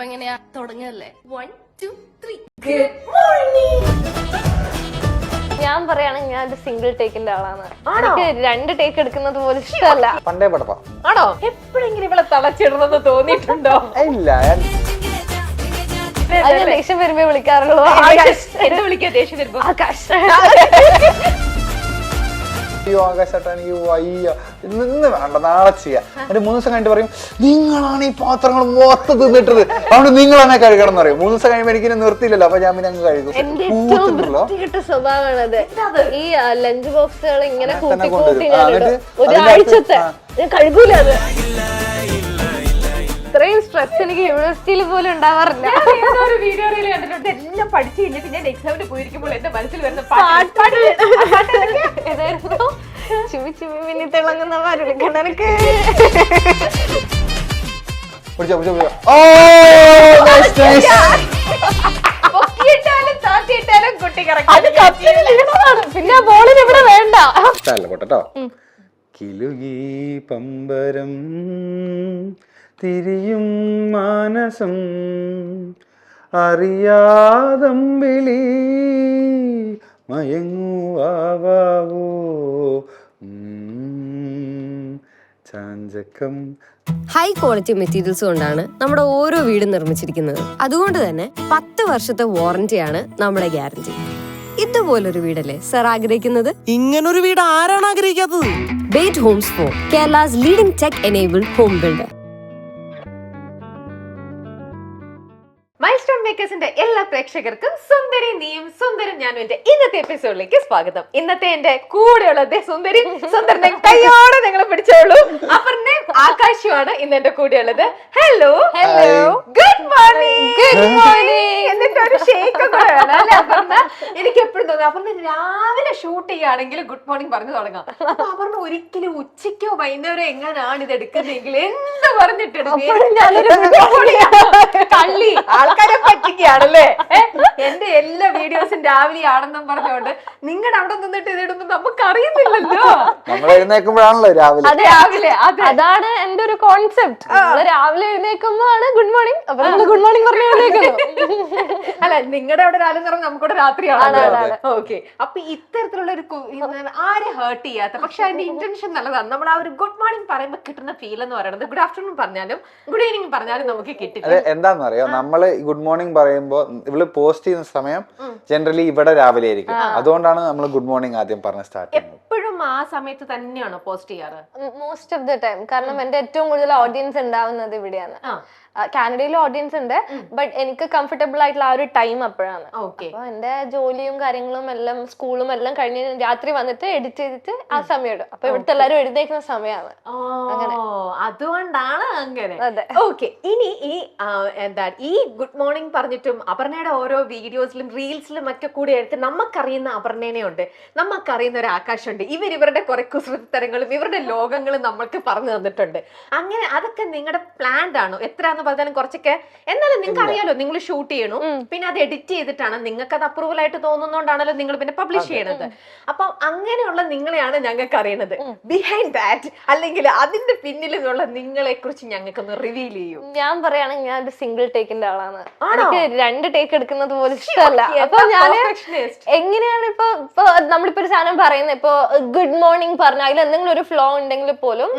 അപ്പൊ എങ്ങനെയാ തുടങ്ങല്ലേ 1 2 3 ഗുഡ് മോർണിംഗ്. ഞാൻ പറയുകയാണെങ്കിൽ ഞാൻ ഒരു സിംഗിൾ ടേക്കിന്റെ ആളാണ്. എനിക്ക് 2 ടേക്ക് എടുക്കുന്നത് പോലും ഇഷ്ടമല്ല. പണ്ടേ പടപ്പാ ആണോ? എപ്പോഴെങ്കിലും ഇവളെ തളച്ചിടണമെന്ന് തോന്നിയിട്ടുണ്ടോ? ഇല്ല അത് ഞാൻ ദേഷ്യം വരുമ്പോ വിളിക്കാറുള്ളൂ. എന്ത് വിളിക്കാ ദേഷ്യം വരുമ്പോ? ആകാശ്. അയ്യോ ആകാശേട്ടാ എനിക്ക് വയ്യ, ഇന്ന് വേണ്ട നാളെ ചെയ്യാം. എന്നിട്ട് 3 ദിവസം കഴിഞ്ഞിട്ട് പറയും നിങ്ങളാണ് ഈ പാത്രങ്ങൾ മൊത്തം തിന്നിട്ടത്, അതുകൊണ്ട് നിങ്ങൾ തന്നെ കഴുകണം എന്ന് പറയും. 3 ദിവസം കഴിയുമ്പോൾ എനിക്ക് നിർത്തിയില്ലല്ലോ, അപ്പൊ ഞാൻ പിന്നെ അങ്ങ് കഴുകും. എന്റെ ഏറ്റവും വൃത്തികെട്ട സ്വഭാവമാണത്. ഈ ലഞ്ച് ബോക്സുകൾ ഇങ്ങനെ കൂട്ടി കൂട്ടി ഒരാഴ്ചത്തെ ഞാൻ കഴുകൂല. അത് ഇത്രയും സ്ട്രെസ് എനിക്ക് യൂണിവേഴ്സിറ്റിയിൽ പോലും ഉണ്ടാവാറില്ല. ഒരു വീഡിയോ കണ്ടിട്ടുണ്ട്. എല്ലാം പഠിച്ചു കഴിഞ്ഞിട്ട് ഞാൻ എക്സാമിന് പോയിരിക്കുമ്പോൾ എന്റെ മനസ്സിൽ വരുന്ന ഏതായിരുന്നു? ചിമ്മി ചിമ്മി മിന്നി തിളങ്ങുന്ന കിണർക്ക്. പിന്നെ ബോളിന് ഇവിടെ വേണ്ട. പോട്ടോ. കിലുകി പമ്പരം തിരിയും മാനസം അറിയാതമ്പിളി മയങ്ങുവാവോ ചാഞ്ചക്കം. ഹൈ ക്വാളിറ്റി മെറ്റീരിയൽസ് കൊണ്ടാണ് നമ്മുടെ ഓരോ വീടും നിർമ്മിച്ചിരിക്കുന്നത്. അതുകൊണ്ട് തന്നെ 10 വർഷത്തെ വാറന്റിയാണ് നമ്മുടെ ഗ്യാരണ്ടി. ഇതുപോലൊരു വീടല്ലേ സർ ആഗ്രഹിക്കുന്നത്? ഇങ്ങനൊരു വീട് ആരാണ് ആഗ്രഹിക്കാത്തത്? ബേറ്റ് homes for Kerala's leading tech enabled home builder. Milestone മേക്കേഴ്സിന്റെ എല്ലാ പ്രേക്ഷകർക്കും സുന്ദരി നീയും സുന്ദരം ഞാനും എന്റെ ഇന്നത്തെ എപ്പിസോഡിലേക്ക് സ്വാഗതം. ഇന്നത്തെ എന്റെ കൂടെയുള്ളത് സുന്ദരി സുന്ദരനെ കൈയോടെ നിങ്ങൾ പിടിച്ചോളൂ. അപർണയും ആകാശുമാണ് ഇന്ന് എന്റെ കൂടെയുള്ളത്. Hello hello, good morning. Good morning. എന്നിട്ട് ഒരു ഷേക്ക് കൂടെ വേണം അല്ലെ അപർണ? എനിക്ക് എപ്പോഴും തോന്നുന്നു അപർണ രാവിലെ ഷൂട്ട് ചെയ്യുകയാണെങ്കിൽ ഗുഡ് മോർണിംഗ് പറഞ്ഞു തുടങ്ങാം. അപ്പൊ അപർണ ഒരിക്കലും ഉച്ചയ്ക്കോ വൈകുന്നേരം എങ്ങനെയാണ് ഇത് എടുക്കുന്നതെങ്കിൽ എന്ത് പറഞ്ഞിട്ട് കള്ളി ആൾക്കാരെ പറ്റിക്കുകയാണല്ലേ. എന്റെ എല്ലാ വീഡിയോസും രാവിലെ ആണെന്നും പറഞ്ഞുകൊണ്ട് നിങ്ങളുടെ അവിടെ നിന്നിട്ട് ഇതിടുമ്പോ നമുക്ക് അറിയുന്നില്ലല്ലോ. നമ്മൾ എഴുന്നേൽക്കുമ്പോഴാണല്ലോ രാവിലെ. അതാണ് എന്റെ ഒരു കോൺസെപ്റ്റ്. രാവിലെ എഴുന്നേൽക്കുമ്പോഴാണ് ഗുഡ് മോർണിംഗ്. അപ്പൊ നമ്മള് ഗുഡ് മോർണിംഗ് പറഞ്ഞു എഴുന്നേക്കുന്നു. അല്ല, നിങ്ങളുടെ അവിടെ രാവിലെ നിറം നമുക്കിവിടെ രാത്രിയാണ്. ഓക്കെ, അപ്പൊ ഇത്തരത്തിലുള്ള ഒരു ആരെ ഹേർട്ട് ചെയ്യാത്ത പക്ഷെ അതിന്റെ ഇന്റൻഷൻ നല്ലതാണ്. നമ്മൾ ആ ഒരു ഗുഡ് മോർണിംഗ് പറയുമ്പോൾ കിട്ടുന്ന ഫീൽ എന്ന് പറയുന്നത് ഗുഡ് ആഫ്റ്റർനൂൺ പറഞ്ഞാലും ഗുഡ് ഈവനിങ് പറഞ്ഞാലും നമുക്ക് കിട്ടില്ല. എന്താണെന്നറിയോ, നമ്മള് ഗുഡ് മോർണിംഗ് പറയുമ്പോ ഇവള് പോസ്റ്റ് ചെയ്യുന്ന സമയം ജനറലി ഇവിടെ രാവിലെ ആയിരിക്കും. അതുകൊണ്ടാണ് നമ്മൾ ഗുഡ് മോർണിംഗ് ആദ്യം പറഞ്ഞ സ്റ്റാർട്ട് ചെയ്യുന്നത്. എപ്പോഴും ആ സമയത്ത് തന്നെയാണോ പോസ്റ്റ് ചെയ്യാറ്? Most of the time. കാരണം എന്റെ ഏറ്റവും കൂടുതൽ ഓഡിയൻസ് ഉണ്ടാവുന്നത് ഇവിടെയാണ്. കാനഡയിലും ഓഡിയൻസ് ഉണ്ട്, ബട്ട് എനിക്ക് കംഫർട്ടബിൾ ആയിട്ടുള്ള ആ ഒരു ടൈം അപ്പോഴാണ്. അപ്പൊ എന്റെ ജോലിയും കാര്യങ്ങളും എല്ലാം സ്കൂളും എല്ലാം കഴിഞ്ഞ് രാത്രി വന്നിട്ട് എഡിറ്റ് ചെയ്തിട്ട് ആ സമയം ഇടും. അപ്പൊ ഇവിടുത്തെ എല്ലാരും എഴുന്നേക്കുന്ന സമയമാണ്. അതുകൊണ്ടാണ് അങ്ങനെ. ഓക്കെ, ഇനി ഈ ഈ ഗുഡ് മോർണിംഗ് പറഞ്ഞിട്ടും അപർണയുടെ ഓരോ വീഡിയോസിലും റീൽസിലും ഒക്കെ കൂടി എടുത്ത് നമുക്കറിയുന്ന അപർണേനെ ഉണ്ട്, നമുക്കറിയുന്ന ഒരു ആകാശമുണ്ട്. ഇവരുടെ കുറെ കുസൃത്തരങ്ങളും ഇവരുടെ ലോകങ്ങളും നമ്മൾക്ക് പറഞ്ഞു തന്നിട്ടുണ്ട്. അങ്ങനെ അതൊക്കെ നിങ്ങളുടെ പ്ലാൻഡ് ആണോ? എത്ര പറഞ്ഞാലും കുറച്ചൊക്കെ എന്നാലും നിങ്ങൾക്ക് അറിയാലോ, നിങ്ങൾ ഷൂട്ട് ചെയ്യണു, പിന്നെ അത് എഡിറ്റ് ചെയ്തിട്ടാണ് നിങ്ങൾക്ക് അത് അപ്രൂവൽ ആയിട്ട് തോന്നുന്നോണ്ടാണല്ലോ നിങ്ങൾ പിന്നെ പബ്ലിഷ് ചെയ്യണത്. അപ്പൊ അങ്ങനെയുള്ള നിങ്ങളെയാണ് ഞങ്ങൾക്ക് അറിയണത്. ബിഹൈൻഡ് ദാറ്റ് അല്ലെങ്കിൽ അതിന്റെ പിന്നിലുള്ള നിങ്ങളെ കുറിച്ച് ഞങ്ങൾക്കൊന്ന് റിവീൽ ചെയ്യൂ. ഞാൻ പറയുകയാണെങ്കിൽ ഞാൻ ഒരു സിംഗിൾ ടേക്കിന്റെ ആളാണ്. എനിക്ക് 2 ടേക്ക് എടുക്കുന്നത് പോലും ഇഷ്ടമല്ല. അപ്പൊ ഞാൻ എങ്ങനെയാണ് ഇപ്പൊ നമ്മളിപ്പോ ഒരു സാധനം പറയുന്നത്, ഇപ്പൊ ഗുഡ് മോർണിംഗ് പറഞ്ഞ അതിൽ എന്തെങ്കിലും ഒരു ഫ്ലോ ഉണ്ടെങ്കിൽ പോലും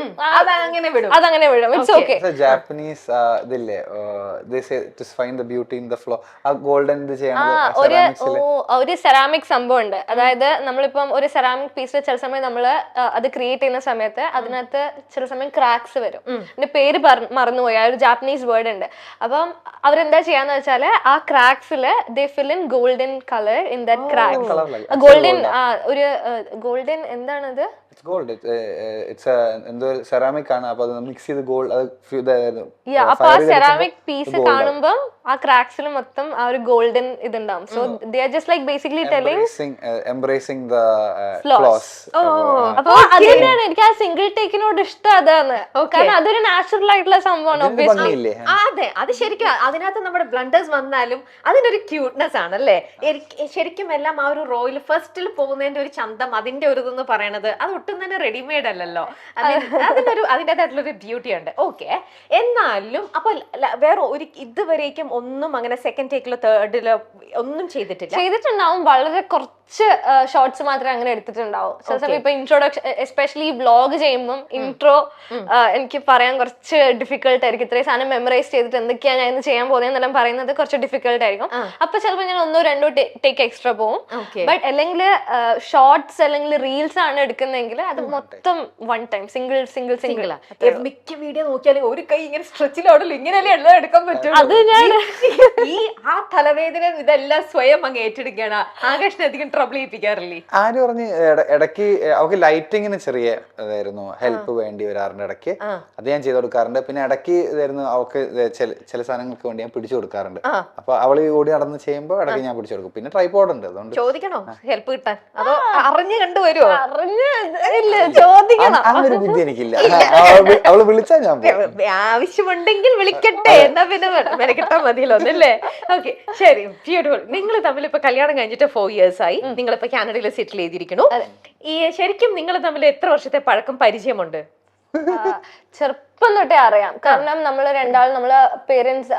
അതങ്ങനെ വിടും. It's okay. ജാപ്പനീസ് ഇതില്ലേ, ഒരു സെറാമിക് സംഭവം ഉണ്ട്. അതായത് നമ്മളിപ്പം ഒരു സെറാമിക് പീസ് ചില സമയം നമ്മള് അത് ക്രിയേറ്റ് ചെയ്യുന്ന സമയത്ത് അതിനകത്ത് ചില സമയം ക്രാക്സ് വരും. എന്റെ പേര് മറന്നുപോയി, ആ ഒരു ജാപ്പനീസ് വേർഡ് ഉണ്ട്. അപ്പം അവരെന്താ ചെയ്യാന്ന് വെച്ചാല് ആ ക്രാക്സില് they fill in golden colour in that cracks. Golden ഒരു ഗോൾഡൻ എന്താണത്? സെറാമിക് ആണ്. അപ്പൊ മിക്സ് ചെയ്ത് ഗോൾഡ് അപ്പൊ ആ സെറാമിക് പീസ് കാണുമ്പം ആ ക്രാക്സിൽ മൊത്തം ആ ഒരു ഗോൾഡൻ ഇതുണ്ടാവും. So they are just like basically telling embracing the flaws. അപ്പൊ അത് തന്നെയാണ് എനിക്ക് ആ സിംഗിൾ ടേക്കിനോട് ഇഷ്ടം. അതാണ് കാരണം അതൊരു നാച്ചുറൽ ആയിട്ടുള്ള സംഭവമാണ്. ഒബ്വിയസ്ലി അതെ, അത് ശരിക്കും അതിനകത്ത് നമ്മുടെ ബ്ലണ്ടേഴ്സ് വന്നാലും അതിനൊരു ക്യൂട്ട്നെസ് ആണല്ലേ. ശരിക്കും എല്ലാം ആ ഒരു റോയിൽ ഫസ്റ്റിൽ പോകുന്നതിന്റെ ഒരു ചന്തം, അതിന്റെ ഒരു ഇതെന്ന് പറയണത് അത് ഒട്ടും തന്നെ റെഡിമെയ്ഡ് അല്ലല്ലോ. അതിൻ്റെതായിട്ടുള്ളൊരു ബ്യൂട്ടി ഉണ്ട്. ഓക്കെ, എന്നാലും അപ്പൊ വേറെ ഒരു ഇതുവരേക്കും ഒന്നും അങ്ങനെ സെക്കൻഡ് ടേക്കിലോ തേർഡിലോ ഒന്നും ചെയ്തിട്ടുണ്ടാവും. വളരെ കുറച്ച് ഷോർട്സ് മാത്രമേ അങ്ങനെ എടുത്തിട്ടുണ്ടാവും. ചില സമയം ഇപ്പൊ ഇൻട്രോഡക്ഷൻ, എസ്പെഷ്യലി വ്ളോഗ് ചെയ്യുമ്പോൾ ഇൻട്രോ എനിക്ക് പറയാൻ കുറച്ച് ഡിഫിക്കൽട്ട് ആയിരിക്കും. ഇത്രയും സാധനം മെമ്മറൈസ് ചെയ്തിട്ട് എന്തൊക്കെയാണ് ഞാൻ ഇന്ന് ചെയ്യാൻ പോകുന്നതെന്നെല്ലാം പറയുന്നത് കുറച്ച് ഡിഫിക്കൽട്ട് ആയിരിക്കും. അപ്പൊ ചിലപ്പോൾ ഞാൻ 1-2 ടേക്ക് എക്സ്ട്രാ പോകും. ബട്ട് അല്ലെങ്കിൽ ഷോർട്സ് അല്ലെങ്കിൽ റീൽസ് ആണ് എടുക്കുന്നതെങ്കിൽ അത് മൊത്തം വൺ ടൈം സിംഗിൾ. മിക്ക വീഡിയോ നോക്കിയാലും ഒരു കൈ ഇങ്ങനെ സ്ട്രെച്ചിലോടല്ലോ, ഇങ്ങനെയല്ലേ എല്ലാം എടുക്കാൻ പറ്റും. അത് ഞാൻ ആ തലവേദന ഇതെല്ലാം സ്വയം അങ്ങ് ഏറ്റെടുക്കുകയാണ്. ആകാശിനെ അധികം ട്രബിൾ ചെയ്യിപ്പിക്കാറില്ലേ? ആര് പറഞ്ഞ് ഇടയ്ക്ക് അവർക്ക് ലൈറ്റിങ്ങിന് ചെറിയ ഇതായിരുന്നു ഹെൽപ്പ് വേണ്ടി വരാറുണ്ട് ഇടയ്ക്ക്. അത് ഞാൻ ചെയ്ത് കൊടുക്കാറുണ്ട്. പിന്നെ ഇടയ്ക്ക് ഇതായിരുന്നു അവൾക്ക് ചില സാധനങ്ങൾക്ക് വേണ്ടി ഞാൻ പിടിച്ചു കൊടുക്കാറുണ്ട്. അപ്പൊ അവള് ഓടി നടന്ന് ചെയ്യുമ്പോൾ ഇടയ്ക്ക് ഞാൻ പിടിച്ചു കൊടുക്കും. പിന്നെ ട്രൈപോഡ് ഉണ്ട്, അതുകൊണ്ട് ചോദിക്കണോ ഹെൽപ്പ് കിട്ടാൻ? അതോ അറിഞ്ഞു കണ്ടുവരുമോ? ചോദിക്കണം. അങ്ങനൊരു ബുദ്ധി എനിക്കില്ല. അവള് വിളിച്ചാൽ ഞാൻ ആവശ്യമുണ്ടെങ്കിൽ വിളിക്കട്ടെ, എന്നാ പിന്നെ മെനക്കെട്ടാ മതിയല്ലോ എന്നല്ലേ? ഓക്കെ, ശരി, ബ്യൂട്ടിഫുൾ. നിങ്ങൾ തമ്മിൽ ഇപ്പൊ കല്യാണം കഴിഞ്ഞിട്ട് 4 years ആയി. നിങ്ങളിപ്പോ കാനഡയിൽ സെറ്റിൽ ചെയ്തിരിക്കുന്നു. ഈ ശരിക്കും നിങ്ങൾ തമ്മിൽ എത്ര വർഷത്തെ പഴക്കം പരിചയമുണ്ട്? ചെറുപ്പം തൊട്ടേ അറിയാം. കാരണം നമ്മള് രണ്ടാളും നമ്മളെ പേരൻസ്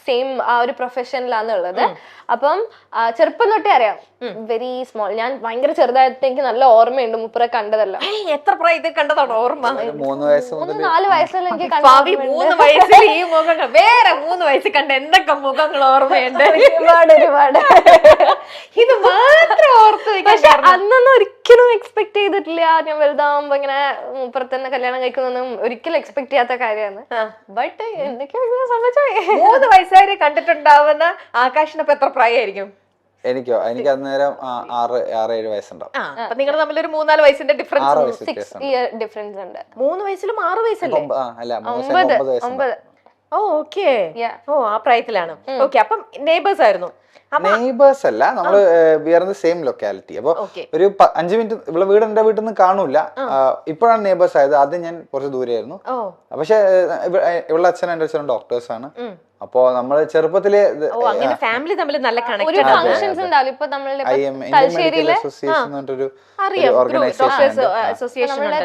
സെയിം ആ ഒരു പ്രൊഫഷനിലാന്നുള്ളത്. അപ്പം ചെറുപ്പം തൊട്ടേ അറിയാം. Very small. ഞാൻ ഭയങ്കര ചെറുതായിട്ട് എനിക്ക് നല്ല ഓർമ്മയുണ്ട് മുപ്പറെ കണ്ടതല്ല. എത്ര പ്രായത്തിൽ കണ്ടതാണോ ഓർമ്മ? 3-4 വയസ്സിൽ എനിക്ക് 3 വയസ്സിൽ ഈ മുഖങ്ങൾ, വേറെ 3 വയസ്സിൽ കണ്ട എന്തൊക്കെ മുഖങ്ങൾ ഓർമ്മയുണ്ട്? ഒരുപാട്. ഇത് മാത്രം ഓർത്ത്. പക്ഷെ അന്നൊന്നും ഒരിക്കലും എക്സ്പെക്ട് ചെയ്തിട്ടില്ല ഞാൻ വലുതാവുമ്പോ ഇങ്ങനെ മുപ്പറത്ത് തന്നെ കല്യാണം കഴിക്കുന്നൊന്നും ഒരിക്കലും എക്സ്പെക്ട് ചെയ്യാത്ത കാര്യമാണ്. ബട്ട് എന്തൊക്കെയോ സംഭവിച്ചു. 3 വയസ്സുകാരെ കണ്ടിട്ടുണ്ടാവുന്ന ആകാശിനപ്പൊ എത്ര പ്രായമായിരിക്കും? എനിക്ക് അന്നേരം 6-7 വയസ്സുണ്ടാവും. അപ്പൊ നിങ്ങൾ തമ്മിലൊരു 3-4 വയസ്സിന്റെ ഡിഫറൻസ്. 6 year ഡിഫറൻസ് ഉണ്ട്. 3 വയസ്സിലും 6 വയസ്സല്ലേ? 9. ഓ ഓക്കെ. ഓ ആ പ്രായത്തിലാണ്. ഓക്കെ, അപ്പം നെയ്ബേഴ്സ് ആയിരുന്നു? നെയ്ബേഴ്സ് അല്ല, നമ്മള് we are in the same locality. അപ്പൊ ഒരു 5 മിനിറ്റ് ഇവിടെ വീട് എന്റെ വീട്ടിൽ നിന്ന് കാണൂല. ഇപ്പോഴാണ് നെയ്ബേഴ്സ് ആയത്. ആദ്യം ഞാൻ കുറച്ച് ദൂരെയായിരുന്നു. പക്ഷെ ഇവിടെ അച്ഛനും എന്റെ അച്ഛനും ഡോക്ടേഴ്സ് ആണ്. അപ്പൊ നമ്മള് ചെറുപ്പത്തില് ഫാമിലി തമ്മിൽ നല്ല ഒരു ഫംഗ്ഷൻസ് ഉണ്ടാവും. ഇപ്പൊ നമ്മളുടെ തലശ്ശേരിയിലെ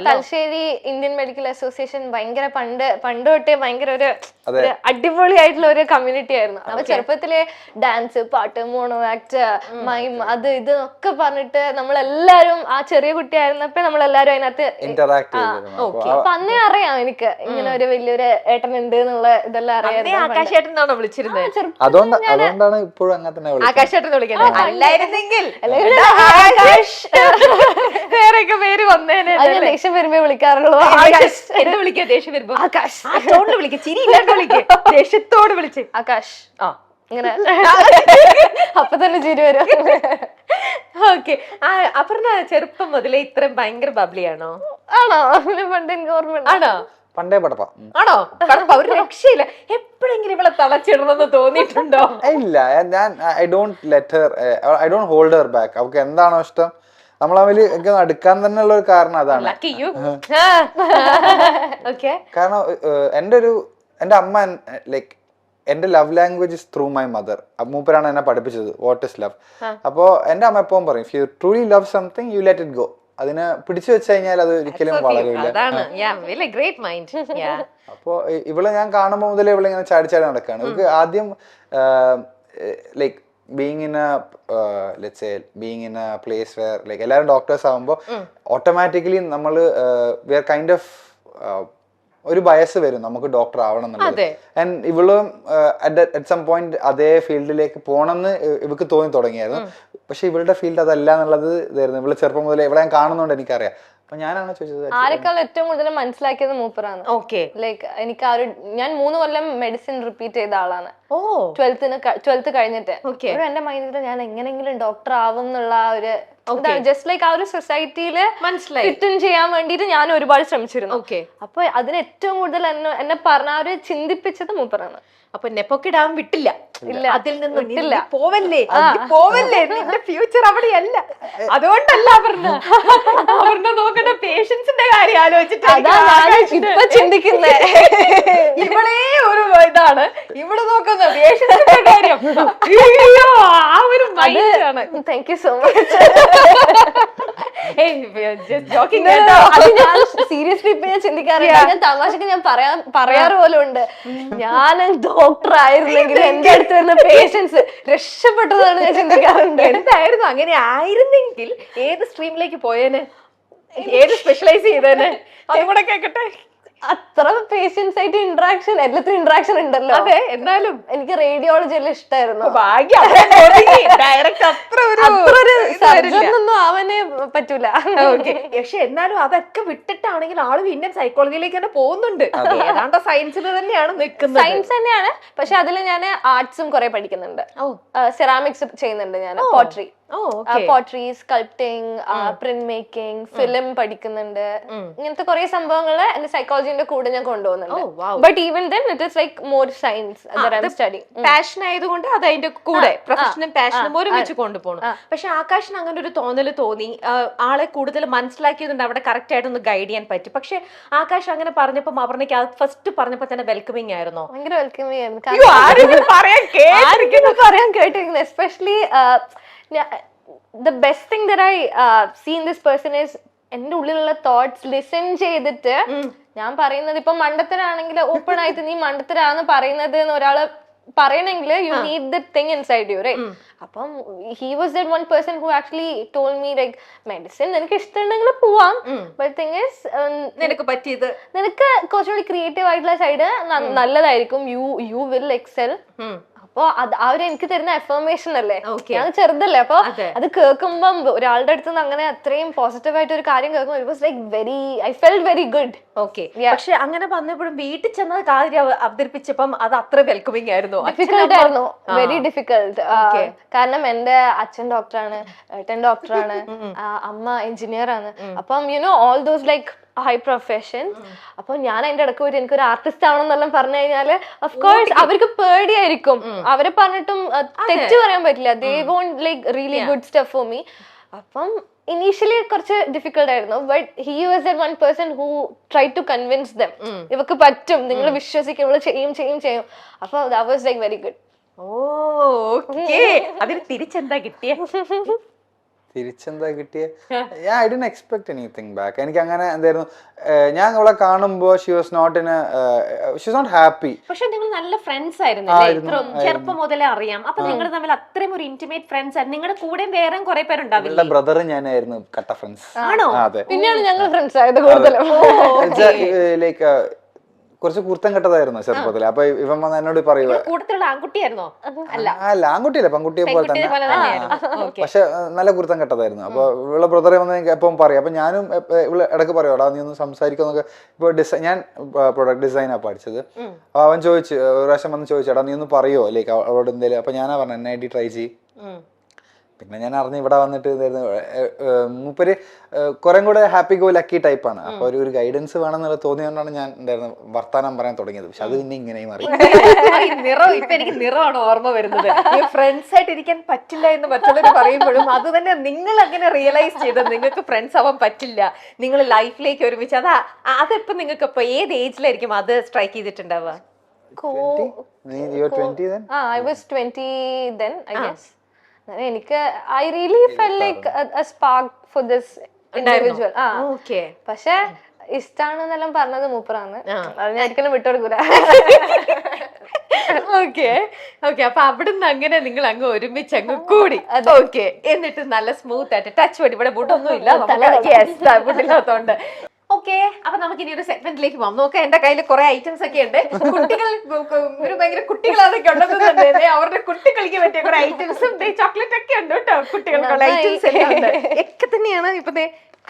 തലശ്ശേരി ഇന്ത്യൻ മെഡിക്കൽ അസോസിയേഷൻ ഭയങ്കര പണ്ട് തൊട്ടേ ഭയങ്കര ഒരു അടിപൊളിയായിട്ടുള്ള ഒരു കമ്മ്യൂണിറ്റി ആയിരുന്നു. അപ്പൊ ചെറുപ്പത്തിലെ ഡാൻസ്, പാട്ട്, മോണോ ആക്ട്, മൈം, അത് ഇത് ഒക്കെ പറഞ്ഞിട്ട് നമ്മളെല്ലാരും ആ ചെറിയ കുട്ടിയായിരുന്നപ്പോ നമ്മളെല്ലാരും അതിനകത്ത് അപ്പൊ അന്നേ അറിയാം എനിക്ക് ഇങ്ങനെ ഒരു വലിയൊരു ഏട്ടനുണ്ട് എന്നുള്ള ഇതെല്ലാം അറിയാം. അതുകൊണ്ടാണ് ഇപ്പോഴും അങ്ങനെ തന്നെ ആകാശേട്ടൻ വിളിക്കുന്നത്. അല്ലായിരുന്നെങ്കിൽ വേറെയൊക്കെ പേര് വന്നേനെ. ദേഷ്യം വരുമ്പോ വിളിക്കാറുള്ളൂ. എന്ത് വിളിക്കുക ദേഷ്യം വരുമ്പോ? ആകാശ്. വിളിക്കുക, ചിരി ഇല്ലാണ്ട് വിളിക്കുക, ദേഷ്യത്തോട് വിളിച്ച് ആകാശ്. ഇങ്ങനെ അപ്പൊ തന്നെ ചിരി വരും. ഓക്കെ, അപർണ ചെറുപ്പം മുതലേ ഇത്രയും ഭയങ്കര ബബ്ലിയാണോ? ആണോ? പണ്ട് എനിക്ക് ഓർമ്മ ആണോ? പണ്ടേ പടപ്പാ. ആണോ? പടപ്പ ഒരു രക്ഷയില്ല. എപ്പോഴെങ്കിലും ഇവളെ തളച്ചിടണമെന്ന് തോന്നിയിട്ടുണ്ടോ? ഇല്ല, ഞാൻ I don't hold her back. അവൾക്ക് എന്താണോ ഇഷ്ടം നമ്മൾ തമ്മിൽ അടുക്കാൻ തന്നെ ഉള്ള ഒരു കാരണം അതാണ്. കാരണം എന്റെ അമ്മ ലൈക്ക് എന്റെ love language is through my mother. മൂപ്പരാണ് എന്നെ പഠിപ്പിച്ചത് വാട്ട് ഇസ് ലവ്. അപ്പോ എന്റെ അമ്മ എപ്പോഴും പറയും, if you truly love something you let it go. അതിനെ പിടിച്ചു വെച്ച് കഴിഞ്ഞാൽ അത് ഒരിക്കലും വളരില്ല. അപ്പോ ഇവളെ ഞാൻ കാണുമ്പോൾ മുതലേ ഇവളെ ഇങ്ങനെ ചാടി നടക്കാണ്. ഇവൾക്ക് ആദ്യം like being in A place where like എല്ലാവരും ഡോക്ടേഴ്സ് ആകുമ്പോൾ ഓട്ടോമാറ്റിക്കലി നമ്മൾ വി ആർ കൈൻഡ് ഓഫ് ഒരു ബയസ് വരും നമുക്ക് ഡോക്ടർ ആവണം എന്നുള്ളത്. ആൻഡ് ഇവളും അറ്റ് സം പോയിന്റ് അതേ ഫീൽഡിലേക്ക് പോകണമെന്ന് ഇവക്ക് തോന്നി തുടങ്ങിയായിരുന്നു. പക്ഷെ ഇവളുടെ ഫീൽഡ് അതല്ല എന്നുള്ളത് ഇതായിരുന്നു. ഇവള് ചെറുപ്പം മുതലേ ഇവളെ ഞാൻ കാണുന്നുണ്ട് എനിക്കറിയാം. അപ്പൊ ഞാനാണ് ചോദിച്ചത്, ആരെക്കാൾ ഏറ്റവും കൂടുതൽ മനസ്സിലാക്കിയത് മൂപ്പറാണ്. ലൈക്ക് എനിക്ക് ഞാൻ 3 കൊല്ലം മെഡിസിൻ റിപ്പീറ്റ് ചെയ്ത ആളാണ്. 12th കഴിഞ്ഞിട്ട് എന്റെ മൈൻഡിൽ ഞാൻ എങ്ങനെങ്കിലും ഡോക്ടർ ആവും എന്നുള്ള ആ ഒരു ജസ്റ്റ് ലൈക്ക് ആ ഒരു സൊസൈറ്റിയില് ഫിറ്റ് ചെയ്യാൻ വേണ്ടിട്ട് ഞാൻ ഒരുപാട് ശ്രമിച്ചിരുന്നു. അപ്പൊ അതിന് ഏറ്റവും കൂടുതൽ എന്നെ പറഞ്ഞ ആ ഒരു ചിന്തിപ്പിച്ചത് മൂപ്പറാണ്. അപ്പൊ നെപ്പൊക്കിടാൻ വിട്ടില്ല. അതിൽ നിന്ന് വിട്ടില്ല. പോവല്ലേ നിന്റെ ഫ്യൂച്ചർ അവിടെയല്ല. അതുകൊണ്ടല്ല അപർണ നോക്കണ്ട പേഷ്യൻസിന്റെ കാര്യം ആലോചിച്ചിട്ട് ചിന്തിക്കുന്നേ. ഇവളേ ഒരു ഇതാണ് ഇവിടെ നോക്കുന്ന പേഷ്യൻസിന്റെ കാര്യം. ആ ഒരു മൈൻഡാണ്. Thank you so much. അത് ഞാൻ സീരിയസ്ലി ഇപ്പൊ ഞാൻ ചിന്തിക്കാറില്ല. ഞാൻ തമാശക്ക് ഞാൻ പറയാറ് പോലും ഉണ്ട്, ഞാൻ ഡോക്ടർ ആയിരുന്നെങ്കിൽ എന്റെ അടുത്ത് വരുന്ന പേഷ്യൻസ് രക്ഷപ്പെട്ടതാണ് ഞാൻ ചിന്തിക്കാറുണ്ട്. എന്തായിരുന്നു അങ്ങനെ ആയിരുന്നെങ്കിൽ ഏത് സ്ട്രീമിലേക്ക് പോയേനെ, ഏത് സ്പെഷ്യലൈസ് ചെയ്തേനെ, അതും കൂടെ കേക്കട്ടെ. അത്ര പേഷ്യൻസ് ആയിട്ട് ഇന്ററാക്ഷൻ, എല്ലാത്തിനും ഇന്ററാക്ഷൻ ഉണ്ടല്ലോ. അതെ, എന്നാലും എനിക്ക് റേഡിയോളജിയിൽ ഇഷ്ടമായിരുന്നു. ഭാഗ്യം ഡയറക്റ്റ് അത്ര ഒരു സർജൻ ഒന്നും ആവാനേ പറ്റൂല. പക്ഷെ എന്നാലും അതൊക്കെ വിട്ടിട്ടാണെങ്കിൽ ആള് പിന്നെ സൈക്കോളജിയിലേക്ക് തന്നെ പോകുന്നുണ്ട്. ഏതാണ്ട് സയൻസിൽ തന്നെയാണ് നിൽക്കുന്നത്. സയൻസ് തന്നെയാണ്, പക്ഷെ അതിൽ ഞാൻ ആർട്സും കുറെ പഠിക്കുന്നുണ്ട്. സെറാമിക്സ് ചെയ്യുന്നുണ്ട് ഞാൻ, pottery, pottery, sculpting, print making, film പഠിക്കുന്നുണ്ട്. ഇങ്ങനത്തെ കുറെ സംഭവങ്ങള് എന്റെ സൈക്കോളജിന്റെ കൂടെ ഞാൻ കൊണ്ടുപോകുന്നുണ്ട്. But even then it is like more science study. Passion ആയതുകൊണ്ട് അത് അതിന്റെ കൂടെ പ്രൊഫഷനും പാഷനും ഒരുമിച്ച് കൊണ്ടുപോകണം. പക്ഷെ ആകാശിന് അങ്ങനെ ഒരു തോന്നല് തോന്നി, ആളെ കൂടുതൽ മനസ്സിലാക്കിയതുകൊണ്ട് അവിടെ കറക്റ്റ് ആയിട്ടൊന്ന് ഗൈഡ് ചെയ്യാൻ പറ്റി. പക്ഷെ ആകാശ് അങ്ങനെ പറഞ്ഞപ്പോ അപർണയ്ക്ക് അത് ഫസ്റ്റ് പറഞ്ഞപ്പോ തന്നെ വെൽക്കമിങ് ആയിരുന്നോ? ഭയങ്കര വെൽക്കമിങ് ആയിരുന്നു. പറയാൻ കേട്ടിരിക്കുന്നത് especially the best thing that I see in this person is എന്റെ ഉള്ളിലുള്ള തോട്ട്സ് ലിസൺ ചെയ്തിട്ട് ഞാൻ പറയുന്നത് ഇപ്പൊ മണ്ടത്തരാണെങ്കിൽ ഓപ്പൺ ആയിട്ട് നീ മണ്ടത്തരാന്ന് പറയുന്നത് എന്ന് ഒരാള് പറയണമെങ്കിൽ you need the thing inside you, right? അപ്പം he was that one person who actually told me like medicine നിനക്ക് ഇഷ്ടമുണ്ടെങ്കിൽ പോവാം, ബട്ട് തിങ് ഈസ് നിനക്ക് പറ്റിയത്, നിനക്ക് കുറച്ചുകൂടി ക്രിയേറ്റീവ് ആയിട്ടുള്ള സൈഡ് നല്ലതായിരിക്കും, യു വിൽ എക്സെൽ. അപ്പൊ ആ ഒരു എനിക്ക് തരുന്ന അഫർമേഷൻ അല്ലേ, ഞാൻ ചെറുതല്ലേ, അപ്പൊ അത് കേൾക്കുമ്പം ഒരാളുടെ അടുത്ത് നിന്ന് അങ്ങനെ അത്രയും പോസിറ്റീവ് ആയിട്ട് ഒരു കാര്യം കേൾക്കുമ്പോൾ it was like very, I felt very good. Okay, പക്ഷെ അങ്ങനെ വന്നപ്പോഴും വീട്ടിൽ ചെന്ന കാര്യം അവതരിപ്പിച്ചപ്പം അത് അത്ര വെൽക്കമിങ് ആയിരുന്നു? ഡിഫിക്കൽട്ട് ആയിരുന്നു, വെരി ഡിഫിക്കൽട്ട്. കാരണം എന്റെ അച്ഛൻ ഡോക്ടറാണ്, ഏട്ടൻ ഡോക്ടറാണ്, അമ്മ എഞ്ചിനീയർ ആണ്. അപ്പം you know all those like high profession. അപ്പൊ ഞാൻ അതിന്റെ ഇടയ്ക്ക് പോയിട്ട് എനിക്കൊരു ആർട്ടിസ്റ്റ് ആവണമെന്നെല്ലാം പറഞ്ഞു കഴിഞ്ഞാല് ഓഫ്കോഴ്സ് അവർക്ക് പേടിയായിരിക്കും, അവരെ പറഞ്ഞിട്ടും തെറ്റ് പറയാൻ പറ്റില്ല. They won't like really good stuff for me. അപ്പം ഇനീഷ്യലി കുറച്ച് ഡിഫിക്കൽട്ട് ആയിരുന്നു, but he was that one person who try to convince them, ഇവർക്ക് പറ്റും, നിങ്ങൾ വിശ്വസിക്കും, ഇവള് ചെയ്യും. അപ്പൊ that was like very good. അതിന് തിരിച്ചെന്താ കിട്ടിയ? തിരിച്ചെന്താ കിട്ടിയ? I didn't expect anything back. എനിക്ക് അങ്ങനെ എന്തായിരുന്നു, ഞാൻ അവളെ കാണുമ്പോ ഷി വാസ് നോട്ട് ഹാപ്പി. പക്ഷെ നിങ്ങൾ നല്ല ഫ്രണ്ട്സ് ആയിരുന്നല്ലേ? ചെറുപ്പം മുതലേ അറിയാം. അപ്പൊ നിങ്ങൾ തമ്മിൽ അത്രയും ഒരു ഇന്റിമേറ്റ് ഫ്രണ്ട്സ് ആയിരുന്നു. നിങ്ങളുടെ കൂടെ വേറെ കുറെ പേരുണ്ടാവില്ല? ബ്രദർ ഞാനായിരുന്നു കട്ട ഫ്രണ്ട്സ്. ആണോ? അതെ, പിന്നെയാണ് ഞങ്ങൾ ഫ്രണ്ട്സ് ആയത് കൂടുതലും. ലൈക്ക് കുറച്ച് കുർത്തം കെട്ടതായിരുന്നു ചെറുപ്പത്തില്. അപ്പൊ ഇവൻ വന്ന് എന്നോട് പറയുക, കൂട്ടത്തിലുള്ള ആൺകുട്ടിയായിരുന്നോ? അല്ല, ആൺകുട്ടിയല്ല, പെൺകുട്ടിയെ പോലെ തന്നെ, പക്ഷെ നല്ല കുർത്തം കെട്ടതായിരുന്നു. അപ്പൊ ഇവളെ ബ്രദറെ വന്ന് എപ്പം പറയും. അപ്പൊ ഞാനും ഇവള് ഇടയ്ക്ക് പറയാം, നീ ഒന്ന് സംസാരിക്കുന്നൊക്കെ. ഇപ്പൊ ഞാൻ പ്രൊഡക്ട് ഡിസൈനാ പഠിച്ചത്. അപ്പൊ അവൻ ചോദിച്ചു, ഒരു പ്രാവശ്യം വന്ന് ചോദിച്ചു, നീ ഒന്ന് പറയോ ലൈക്ക് അവളോട് എന്തേലും. അപ്പൊ ഞാനാ പറഞ്ഞു NIT ട്രൈ ചെയ്യും. പിന്നെ ഞാൻ അറിഞ്ഞു ഇവിടെ വന്നിട്ട് മൂപ്പര് കുറെ കൂടെ ഹാപ്പി ഗോ ലക്കി ടൈപ്പാണ്. അപ്പൊ ഒരു ഗൈഡൻസ് വേണമെന്നുള്ള തോന്നിയോണ്ടാണ് ഞാൻ എന്തായിരുന്നു വർത്താനം പറയാൻ തുടങ്ങിയത്. പക്ഷെ അത് പിന്നെ ഇങ്ങനെ മാറി. ഇപ്പൊ എനിക്ക് നിറമാണ് ഓർമ്മ വരുന്നത്. ഫ്രണ്ട്സ് ആയിട്ട് ഇരിക്കാൻ പറ്റില്ല എന്ന് മറ്റുള്ളവർ പറയുമ്പോഴും അത് തന്നെ നിങ്ങൾ അങ്ങനെ റിയലൈസ് ചെയ്തത്, നിങ്ങൾക്ക് ഫ്രണ്ട്സ് ആവാൻ പറ്റില്ല, നിങ്ങൾ ലൈഫിലേക്ക് ഒരുമിച്ച്. അതെപ്പോ നിങ്ങൾക്ക് ഇപ്പൊ ഏത് ഏജിലായിരിക്കും അത് സ്ട്രൈക്ക് ചെയ്തിട്ടുണ്ടാവുക? I was 20 then, I guess. എനിക്ക് I really felt like a spark for this individual. പക്ഷെ ഇഷ്ടാണെന്നെല്ലാം പറഞ്ഞത് മൂപ്പറാണ്, അത് ഞാൻ ഒരിക്കലും വിട്ടുകൊടുക്കൂല. ഓക്കെ, അപ്പൊ അവിടുന്ന് അങ്ങനെ നിങ്ങൾ അങ്ങ് ഒരുമിച്ച് അങ്ങ് കൂടി. ഓക്കെ, എന്നിട്ട് നല്ല സ്മൂത്ത് ആയിട്ട് ടച്ച് പറ്റി. ഇവിടെ ബുഡൊന്നും ഇല്ല, ബുഡില്ലാത്തോണ്ട്. ഓക്കെ, അപ്പൊ നമുക്ക് ഇനി ഒരു സെഗ്മെന്റിലേക്ക് പോകാം. നോക്കാം, എന്റെ കയ്യിൽ കുറെ ഐറ്റംസ് ഒക്കെ ഉണ്ട്. കുട്ടികൾ ഒരു ഭയങ്കര കുട്ടികളൊക്കെ ഉണ്ടെന്നുണ്ട്. അവരുടെ കുട്ടികൾക്ക് പറ്റിയ കുറെ ഐറ്റംസും ചോക്ലേറ്റ് ഒക്കെ ഉണ്ട് കേട്ടോ. കുട്ടികൾക്കുള്ള ഐറ്റംസ് എല്ലാം ഉണ്ട്. ഒക്കെ തന്നെയാണ്. ഇപ്പൊ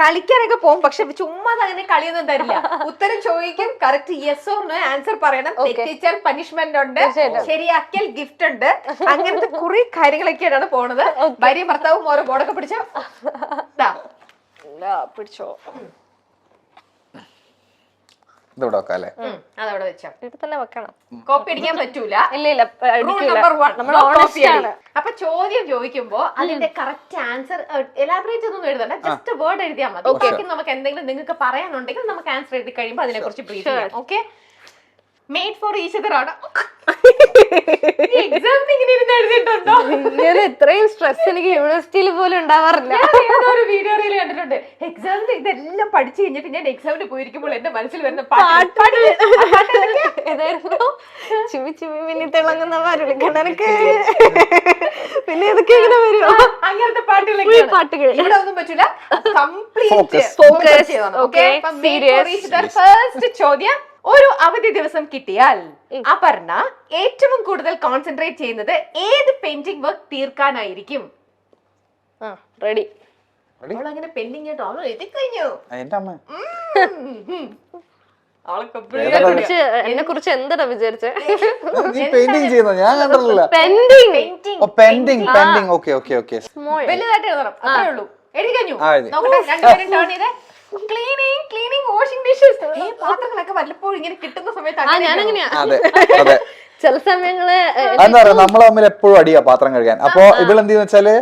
കളിക്കാനൊക്കെ പോകും, പക്ഷെ ചുമ്മാ അങ്ങനെ കളിയൊന്നും തരില്ല. ഉത്തരം ചോദിക്കും, correct yes or no answer പറയണം. തെറ്റിച്ചാൽ പണിഷ്മെന്റ് ഉണ്ട്, ശരിയാക്കിയാൽ ഗിഫ്റ്റ് ഉണ്ട്. അങ്ങനത്തെ കുറെ കാര്യങ്ങളൊക്കെയാണ് പോണത്. ഭാര്യയും ഭർത്താവും ഓരോ ബോർഡൊക്കെ പിടിച്ചോ. പിടിച്ചോ, ഇതവിടെ വെക്കാം അല്ലേ? അതവിടെ വെച്ചോ. ഇവിടെ തന്നെ വെക്കണം. കോപ്പി അടിക്കാൻ പറ്റൂല. ഇല്ല, അപ്പൊ ചോദ്യം ചോദിക്കുമ്പോ അതിന്റെ കറക്റ്റ് ആൻസർ എലാബറേറ്റ് ഒന്നും എഴുതണ്ട, ജസ്റ്റ് വേർഡ് എഴുതിയാൽ മതി. ഓക്കെ, നമുക്ക് എന്തെങ്കിലും നിങ്ങൾക്ക് പറയാനുണ്ടെങ്കിൽ നമുക്ക് ആൻസർ എഴുതി കഴിയുമ്പോൾ അതിനെ കുറിച്ച് ബ്രീഫ് ചെയ്യാം. Okay, made for each other ആണ്. എക്സാമിന് ഇങ്ങനെ ഇരുന്ന് എഴുതിയിട്ടുണ്ടോ? ഇങ്ങനെ ഇത്രയും സ്ട്രെസ് എനിക്ക് യൂണിവേഴ്സിറ്റിയിൽ പോലും ഉണ്ടാവാറില്ല. ഒരു വീഡിയോ റീൽ കണ്ടിട്ടുണ്ട്. എക്സാമിന് ഇതെല്ലാം പഠിച്ചു കഴിഞ്ഞിട്ട് ഞാൻ എക്സാമിന് പോയിരിക്കുമ്പോൾ എന്റെ മനസ്സിൽ വരുന്ന പാട്ട് ഏതായിരുന്നു? ചിമ്മി ചിമ്മി മിന്നി തിളങ്ങുന്ന വാരുളിക്കണക്ക്. പിന്നെ ഇതൊക്കെ ഇങ്ങനെ വരും. അങ്ങനത്തെ പാട്ടുകളൊക്കെ പാട്ടുകൾ ഇവിടെ ഒന്നും പറ്റൂല. Focus. ഫസ്റ്റ് ചോദ്യം, ഒരു അവധി ദിവസം കിട്ടിയാൽ അപർണ ഏറ്റവും കൂടുതൽ കോൺസെൻട്രേറ്റ് ചെയ്യുന്നത് ഏത് പെയിന്റിംഗ് വർക്ക് തീർക്കാനായിരിക്കും? റെഡി. അവളങ്ങനെ പെൻഡിങ് ആയിട്ട് അവൾ എഴുതി കഴിഞ്ഞു. എന്റെ അമ്മ എന്നെ കുറിച്ച് എന്താ വിചാരിച്ചേ? നീ പെയിന്റിങ് ചെയ്യുന്നോ? ഞാൻ കണ്ടിട്ടില്ല. പെൻഡിങ്. Okay okay okay. വലുതായിട്ട് എഴുതണം, അത്രേ ഉള്ളൂ. എഴുതി കഴിഞ്ഞു. എഴുതി. നോക്കട്ടെ, രണ്ടുപേരും ടേൺ ചെയ്തേ. Cleaning washing dishes. പാത്രങ്ങളൊക്കെ വല്ലപ്പോഴും ഇങ്ങനെ കിട്ടുന്ന സമയത്ത് ഞാനങ്ങനെയാ. അതെ അതെ. ചില സമയങ്ങള് എന്താ പറയാ, നമ്മള് തമ്മിൽ എപ്പോഴും അടിയാ പാത്രം കഴുകാൻ. അപ്പൊ ഇവള് എന്തെന്ന് വെച്ചാല്,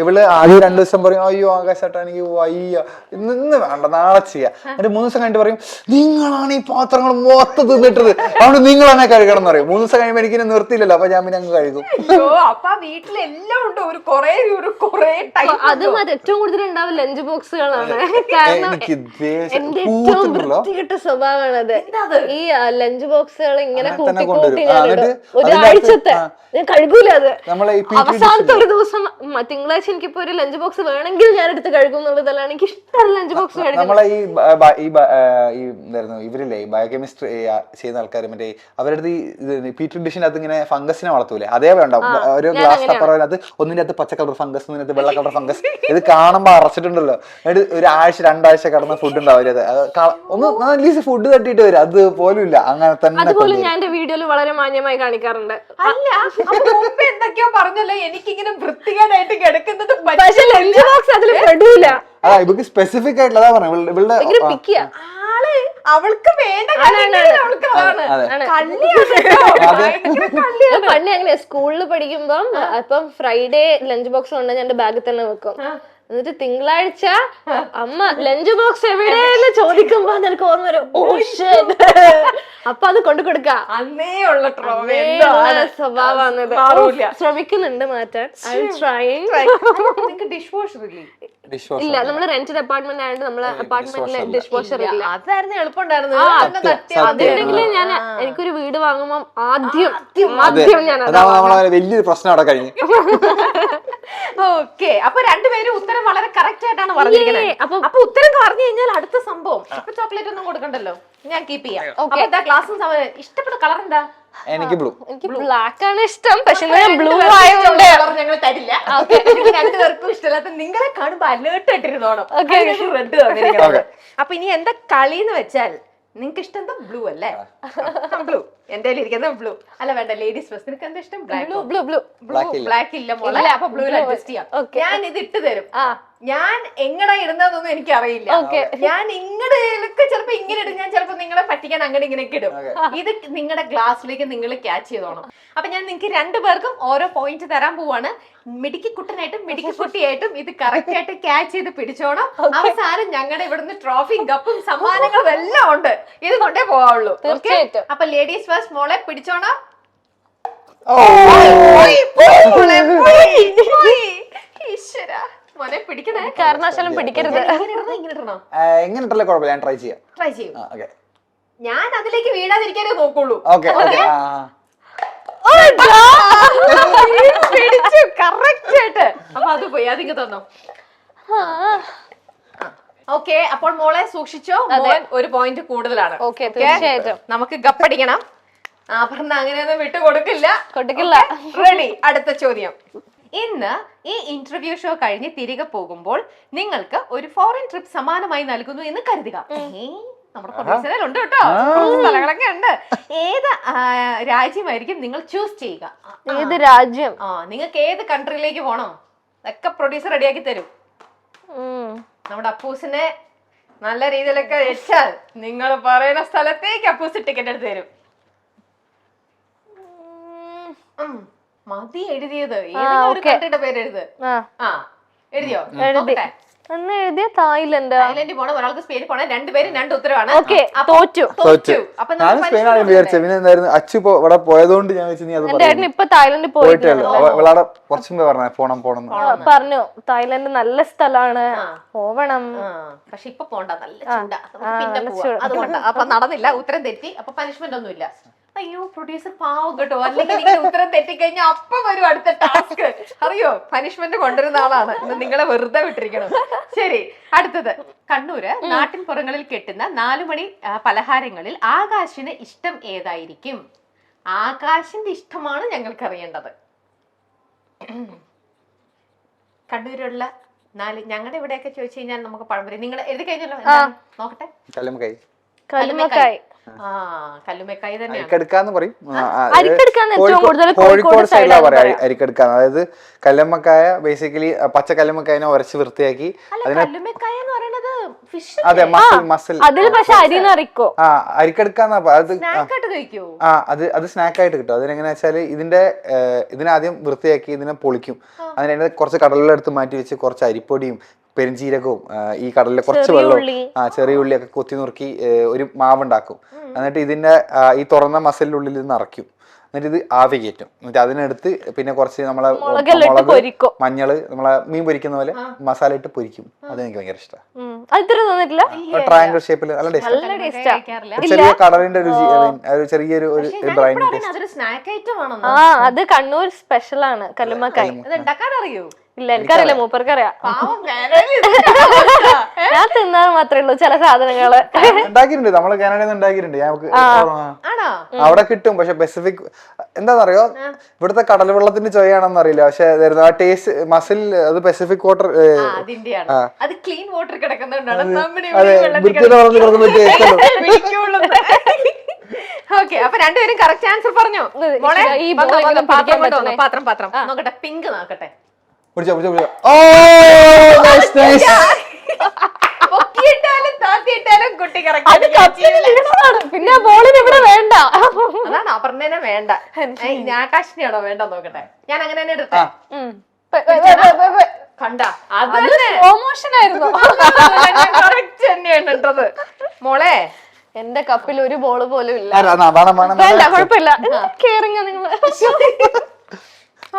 ഇവള് ആദ്യം 2 ദിവസം പറയും അയ്യോ ആകാശേട്ടാ എനിക്ക് വയ്യ, ഇന്ന് വേണ്ട നാളെ ചെയ്യാം. എന്നിട്ട് 3 ദിവസം കഴിഞ്ഞിട്ട് പറയും നിങ്ങളാണ് ഈ പാത്രങ്ങൾ മൊത്തം തിന്നിട്ടത്, അതുകൊണ്ട് നിങ്ങൾ തന്നെ കഴുകണം എന്ന് പറയും. 3 ദിവസം കഴിയുമ്പോൾ എനിക്ക് നിർത്തിയില്ലല്ലോ, അപ്പൊ ഞാൻ പിന്നെ അങ്ങ് കഴുകും. അപ്പൊ വീട്ടിലെല്ലാം ഉണ്ട്, ഒരു കൊറേ ടൈം. അത് ഏറ്റവും കൂടുതൽ ഉണ്ടാവും ലഞ്ച് ബോക്സുകളാണ്. കാരണം എന്റെ ഏറ്റവും വൃത്തികെട്ട സ്വഭാവമാണ് അത്. ഈ ലഞ്ച് ബോക്സുകൾ ഇങ്ങനെ കൂട്ടി ഒരാഴ്ചത്തെ ഞാൻ കഴുകൂല അത്. അവസാനത്തെ ഒരു ദിവസം തിങ്കളാഴ്ച എനിക്കിപ്പോ ഒരു ലഞ്ച് ബോക്സ് വേണമെങ്കിൽ ഞാൻ എടുത്ത് കഴുകും എന്നുള്ളതല്ലാണ് എനിക്ക് ഇഷ്ടമുള്ള ലഞ്ച് ബോക്സ് കഴുകും. നമ്മളെ ഈ എന്തായിരുന്നു ഇവരില്ലേ ബയോകെമിസ്ട്രി ചെയ്യുന്ന ആൾക്കാർ, മറ്റേ അവരുടെ ഈ പീറ്റർ ഡിഷിനകത്ത് ഇങ്ങനെ ഫംഗസിനെ വളർത്തൂലേ, അതേ വേണ്ടാവും. ഒരു ഗ്ലാസ് ടപ്പറിനകത്ത് ഒന്നിന്റെ അകത്ത് പച്ച കളർ ഫംഗസ്, ഒന്നിനകത്ത് വെള്ള കളർ ഫംഗസ്. ഇത് കാണുമ്പോ അറച്ചിട്ടുണ്ടല്ലോ. ഒരു ആഴ്ച 2 ആഴ്ച കടന്ന ഫുഡ് ഉണ്ടാവില്ല. ഒന്ന് അറ്റ്ലീസ്റ്റ് ഫുഡ് തട്ടിയിട്ട് വരും, അത് പോലും ഇല്ല. അങ്ങനെ തന്നെ അതുപോലും ഞാൻ എന്റെ വീഡിയോയിൽ വളരെ മാന്യമായി കാണിക്കാറുണ്ട്. അല്ല, മുമ്പ് എന്തൊക്കെയോ പറഞ്ഞല്ലോ എനിക്കിങ്ങനെ വൃത്തികേടായിട്ട് കിടക്കുന്നത്. പക്ഷെ ലഞ്ച് ബോക്സ് അതിൽ പെടൂല. അതാ ഇവക്ക് സ്പെസിഫിക് ആയിട്ടുള്ളതാ പറഞ്ഞത്. ഇവളുടെ ആള് അവൾക്ക് വേണ്ട അവൾക്ക് പണ്ട് അങ്ങനെ സ്കൂളിൽ പഠിക്കുമ്പം അപ്പം ഫ്രൈഡേ ലഞ്ച് ബോക്സ് കൊണ്ട് ഞാൻ എന്റെ ബാഗിൽ തന്നെ വെക്കും. എന്നിട്ട് തിങ്കളാഴ്ച അമ്മ ലഞ്ച് ബോക്സ് എവിടെയെന്ന് ചോദിക്കുമ്പോ നിനക്ക് ഓർമ്മ വരും, ഓ ഷിറ്റ്, അപ്പൊ അത് കൊണ്ടു കൊടുക്ക. അന്നേ ഉള്ള സ്വഭാവമാണ്. ശ്രമിക്കുന്നുണ്ട് മാറ്റാൻ. ഡിഷ് വാഷർ ഇല്ല, നമ്മള് റെന്റഡ് അപ്പാർട്ട്മെന്റ് ആയതുകൊണ്ട് നമ്മള് അപ്പാർട്ട്മെന്റില് ഡിഷ് വാഷർ ഇല്ല. അതായിരുന്നു എളുപ്പമുണ്ടായിരുന്നു. അതുണ്ടെങ്കിൽ ഞാൻ എനിക്കൊരു വീട് വാങ്ങുമ്പോ ആദ്യം ഞാൻ വലിയൊരു പ്രശ്നം അവിടെ കഴിഞ്ഞു. ഓക്കെ, അപ്പൊ രണ്ടുപേരും ഉത്തരം വളരെ കറക്റ്റ് ആയിട്ടാണ് പറഞ്ഞിരിക്കുന്നത്. അപ്പൊ ഉത്തരം പറഞ്ഞു കഴിഞ്ഞാൽ അടുത്ത സംഭവം അപ്പൊ ചോക്ലേറ്റ് ഒന്നും കൊടുക്കണ്ടല്ലോ, ഞാൻ കീപ്പ് ചെയ്യാം. ക്ലാസ്സും ഇഷ്ടപ്പെട്ട കളർ എന്താ? എനിക്ക് ബ്ലൂ. എനിക്ക് ബ്ലാക്ക് ആണ് ഇഷ്ടം, പക്ഷെ ബ്ലൂ ആയതുകൊണ്ട് ഞങ്ങൾ തരില്ല. രണ്ടുപേർക്കും ഇഷ്ടമല്ലാത്ത നിങ്ങളെ കാണുമ്പോ അലേർട്ട് ആയിട്ടിരുന്നോണം. റെഡ് തന്നിരിക്കണം. അപ്പൊ ഇനി എന്താ കളിന്ന് വെച്ചാൽ, നിങ്ങക്ക് ഇഷ്ടം എന്താ? ബ്ലൂ അല്ലേ? ബ്ലൂ. എന്റെ ഇരിക്കുന്ന ബ്ലൂ അല്ല, വേണ്ട ലേഡീസ് ഫസ്റ്റ്. നിനക്ക് എന്താ ഇഷ്ടം? ബ്ലാക്ക് ഇല്ല മോളെ, അപ്പൊ ബ്ലൂവിൽ അഡ്ജസ്റ്റ് ചെയ്യാം. ഞാൻ ഇത് ഇട്ട് തരും. ഞാൻ എങ്ങനെ ഇടുന്നതൊന്നും എനിക്ക് അറിയില്ല. ഞാൻ ഇങ്ങടൊക്കെ ചിലപ്പോ ഇങ്ങനെ ഇടും, ഞാൻ ചിലപ്പോ നിങ്ങളെ പറ്റിക്കാൻ അങ്ങനെ ഇങ്ങനെയൊക്കെ ഇടും. ഇത് നിങ്ങളുടെ ഗ്ലാസ്സിലേക്ക് നിങ്ങൾ ക്യാച്ച് ചെയ്തോണം. അപ്പൊ ഞാൻ നിങ്ങൾക്ക് 2 പേർക്കും ഓരോ പോയിന്റ് തരാൻ പോവാണ്. മിടുക്കിക്കുട്ടനായിട്ടും മിടുക്കിക്കുട്ടിയായിട്ടും ഇത് കറക്റ്റ് ആയിട്ട് ക്യാച്ച് ചെയ്ത് പിടിച്ചോണം. അവസാനം ഞങ്ങളുടെ ഇവിടുന്ന് ട്രോഫിയും കപ്പും സമ്മാനങ്ങളും എല്ലാം ഉണ്ട്. ഇത് കൊണ്ടേ പോവാവുള്ളൂ. അപ്പൊ ലേഡീസ് ഫസ്റ്റ്, മോളെ പിടിച്ചോണം. മോനെ പിടിക്കണേ, കാരണവശാലും പിടിക്കരുത്. എങ്ങനെ ഇട്ടല്ലേ കുഴപ്പമില്ല, ഞാൻ ട്രൈ ചെയ്യാം. ട്രൈ ചെയ്യും. ഞാൻ അതിലേക്ക് വീഴാതിരിക്കാനേ നോക്കുള്ളൂ. പിടിച്ചു കറക്റ്റ് ആയിട്ട്. അപ്പൊ അത് പോയി, അതിങ്ങ് തന്നോ. ഓക്കെ, അപ്പോൾ മോളെ സൂക്ഷിച്ചോ, ഒരു പോയിന്റ് കൂടുതലാണ്. തീർച്ചയായിട്ടും നമുക്ക് ഗപ്പടിക്കണം. പറഞ്ഞ അങ്ങനെയൊന്നും വിട്ടു കൊടുക്കില്ല. റെഡി? അടുത്ത ചോദ്യം. ഇന്ന് ഈ ഇന്റർവ്യൂ ഷോ കഴിഞ്ഞ് തിരികെ പോകുമ്പോൾ നിങ്ങൾക്ക് ഒരു ഫോറിൻ ട്രിപ്പ് സമ്മാനമായി നൽകുന്നു എന്ന് കരുതുക. നമ്മുടെ പ്രൊഡ്യൂസറിലുണ്ട് കേട്ടോ, സ്ഥലങ്ങളൊക്കെ ഉണ്ട്. ഏത് രാജ്യമായിരിക്കും നിങ്ങൾ ചൂസ് ചെയ്യുക? ഏത് രാജ്യം? നിങ്ങൾക്ക് ഏത് കൺട്രിയിലേക്ക് പോകണം ഒക്കെ പ്രൊഡ്യൂസർ റെഡിയാക്കി തരും. നമ്മുടെ അപ്പൂസിനെ നല്ല രീതിയിലൊക്കെ വെച്ചാൽ നിങ്ങൾ പറയുന്ന സ്ഥലത്തേക്ക് അപ്പൂസ് ടിക്കറ്റ് എടുത്ത് തരും. മതി എഴുതിയത്, ഏതെങ്കിലും ഒരു കൺട്രിയുടെ പേര് എഴുത്. എഴുതിയോ? എന്ന് എഴുതിയ തായ്ലൻഡ്. തായ്ലൻഡിൽ പോണം, ഒരാൾക്ക് സ്പെയിനിൽ പോണം, രണ്ടുപേരും രണ്ട് ഉത്തരവാണ്. ഓക്കെ, തോറ്റു. അപ്പൊ ഞാൻ സ്പെയിനാണ് വിചാരിച്ചത്. പിന്നെ എന്തായിരുന്നു അച്ചു ഇവിടെ പോയതുകൊണ്ട് ഞാൻ വെച്ച് നീ അത് എന്റെ ഏട്ടൻ ഇപ്പൊ തായ്ലൻഡിൽ പോയിട്ടല്ലോ. ഇവിടെ കുറച്ചു മുമ്പേ പറഞ്ഞ പോണം പറഞ്ഞു തായ്ലൻഡ് നല്ല സ്ഥലമാണ്, പോവണം. പക്ഷെ ഇപ്പൊ പോണ്ട, നല്ല ചൂടാ, പിന്നെ പോവാം. അതുകൊണ്ടാ അപ്പൊ നടന്നില്ല, ഉത്തരം തെറ്റി. അപ്പൊ പനിഷ്മെന്റ് ഒന്നുമില്ല. അയ്യോ പ്രൊഡ്യൂസർ പാവം കേട്ടോ, അല്ലെങ്കിൽ നിങ്ങൾ ഉത്തരം തെറ്റിക്കഴിഞ്ഞാൽ അപ്പം വരും അടുത്ത ടാസ്ക്. അറിയോ, പനിഷ്മെന്റ് കൊണ്ടുവരുന്ന ആളാണ് ഇന്ന്, നിങ്ങളെ വെറുതെ വിട്ടിരിക്കണം. ശരി, അടുത്തത്. കണ്ണൂര് നാട്ടിൻ പുറങ്ങളിൽ കെട്ടുന്ന 4 മണി പലഹാരങ്ങളിൽ ആകാശിന് ഇഷ്ടം ഏതായിരിക്കും? ആകാശിന്റെ ഇഷ്ടമാണ് ഞങ്ങൾക്ക് അറിയേണ്ടത്. കണ്ണൂരുള്ള 4, ഞങ്ങളുടെ ഇവിടെയൊക്കെ ചോദിച്ചു കഴിഞ്ഞാൽ നമുക്ക് പഴംപൊരി. നിങ്ങൾ എഴുതി കഴിഞ്ഞല്ലോ, നോക്കട്ടെ. കല്ലുമ്മക്കായി. കല്ലുമ്മക്കായ്. കല്ലുമ്മക്കായി തന്നെയാണ്. അരിക്കടുക്കാന്ന് പറയും. കോഴിക്കോട് സൈഡിലാ പറയാ അരിക്കടുക്കാന്ന്. അതായത് കല്ലുമ്മക്കായ ബേസിക്കലി പച്ച കല്ലുമ്മക്കായനെ ഉരച്ച് വൃത്തിയാക്കി കല്ലുമ്മക്കായ എന്ന് പറയുന്നത് ഫിഷ്. അതെ, മസിൽ. അതിൽ പക്ഷെ അരി നിറയ്ക്കോ? അരിക്കടുക്കാന്നാ അത്. കഴിക്കോ? അത് സ്നാക്ക് ആയിട്ട് കിട്ടും. അതിനെങ്ങനെയാ വെച്ചാല് ഇതിനാദ്യം വൃത്തിയാക്കി ഇതിനെ പൊളിക്കും. അതിനെ കുറച്ച് കടലിലെടുത്ത് മാറ്റി വെച്ച് കുറച്ച് അരിപ്പൊടിയും പെരുംജീരകവും ഈ കടലിലെ കുറച്ച് വെള്ളവും ചെറിയ ഉള്ളിയൊക്കെ കൊത്തി നുറുക്കി ഒരു മാവുണ്ടാക്കും. എന്നിട്ട് ഇതിന്റെ ഈ തുറന്ന മസിലിനുള്ളിൽ ഇത് നിറയ്ക്കും. എന്നിട്ട് ഇത് ആവി കയറ്റും. എന്നിട്ട് അതിനെടുത്ത് പിന്നെ കുറച്ച് നമ്മളെ മുളക്, മഞ്ഞള്, നമ്മളെ മീൻ പൊരിക്കുന്ന പോലെ മസാല ഇട്ട് പൊരിക്കും. അത് എനിക്ക് ഭയങ്കര ഇഷ്ടമാണ്. ട്രയാങ്കിൾ ഷേപ്പിൽ നല്ല ടേസ്റ്റ്. ചെറിയ കടലിന്റെ രുചി, ചെറിയൊരു ബ്രൈൻ ടേസ്റ്റ്. അത് കണ്ണൂർ സ്പെഷ്യൽ ആണ് കല്ലുമ്മക്കായ്. അറിയോ? ഇല്ല, എനിക്കറിയില്ല, മൂപ്പർക്കറിയാം. ഞാൻ തിന്നാൻ മാത്രമേ ഉള്ളൂ ചില സാധനങ്ങള്. ഉണ്ടാക്കിയിട്ടുണ്ട്, നമ്മള് കാനഡയിൽ നിന്ന് ഉണ്ടാക്കിയിട്ടുണ്ട്. അവിടെ കിട്ടും. പക്ഷെ സ്പെസിഫിക് എന്താണെന്നറിയോ, ഇവിടുത്തെ കടൽ വെള്ളത്തിന്റെ ചൊയ്യാണെന്ന് അറിയില്ല. പക്ഷെ ആ ടേസ്റ്റ് മസിൽ അത് പസഫിക് വാട്ടർ. ഓക്കെ, അപ്പൊ രണ്ടുപേരും കറക്റ്റ് ആൻസർ പറഞ്ഞു. പാത്രം നോക്കട്ടെ, പിങ്ക് നോക്കട്ടെ. പിന്നെ ബോളിന് ഇവിടെ വേണ്ട. അതാണ് അപർണ്ണനെ വേണ്ട. ആകാശിനെയാണോ വേണ്ട നോക്കട്ടെ. ഞാൻ അങ്ങനെ തന്നെ എടുത്തേ. കണ്ട, പ്രൊമോഷനായിരുന്നു. തന്നെയാണ് ഇട്ടത്. മോളെ, എന്റെ കപ്പിൽ ഒരു ബോള് പോലും ഇല്ല. വേണ്ട, കുഴപ്പമില്ല. കേറിങ്ങ നിങ്ങള്.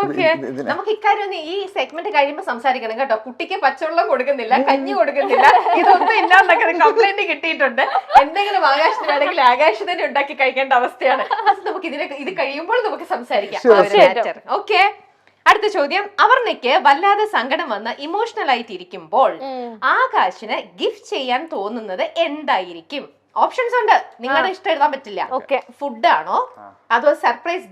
ഓക്കെ, നമുക്ക് ഇക്കാര്യം ഈ സെഗ്മെന്റ് കഴിയുമ്പോ സംസാരിക്കണം കേട്ടോ. കുട്ടിക്ക് പച്ചവെള്ളം കൊടുക്കുന്നില്ല, കഞ്ഞി കൊടുക്കുന്നില്ല, ഇതൊന്നും ഇല്ലാന്നൊക്കെ കംപ്ലൈന്റ് കിട്ടിയിട്ടുണ്ട്. എന്തെങ്കിലും ആകാശത്തിന് വേണമെങ്കിൽ ആകാശ് തന്നെ ഉണ്ടാക്കി കഴിക്കേണ്ട അവസ്ഥയാണ്. നമുക്ക് ഇത് കഴിയുമ്പോൾ നമുക്ക് സംസാരിക്കാം. ഓക്കെ, അടുത്ത ചോദ്യം. അപർണ്ണയ്ക്ക് വല്ലാതെ സങ്കടം വന്ന് ഇമോഷണൽ ആയിട്ട് ഇരിക്കുമ്പോൾ ആകാശിന് ഗിഫ്റ്റ് ചെയ്യാൻ തോന്നുന്നത് എന്തായിരിക്കും? ഓപ്ഷൻസ് ഉണ്ട്, നിങ്ങളുടെ ഇഷ്ടം എഴുതാൻ പറ്റില്ല. ഓക്കെ, ഫുഡ് ആണോ, അതോ സർപ്രൈസ്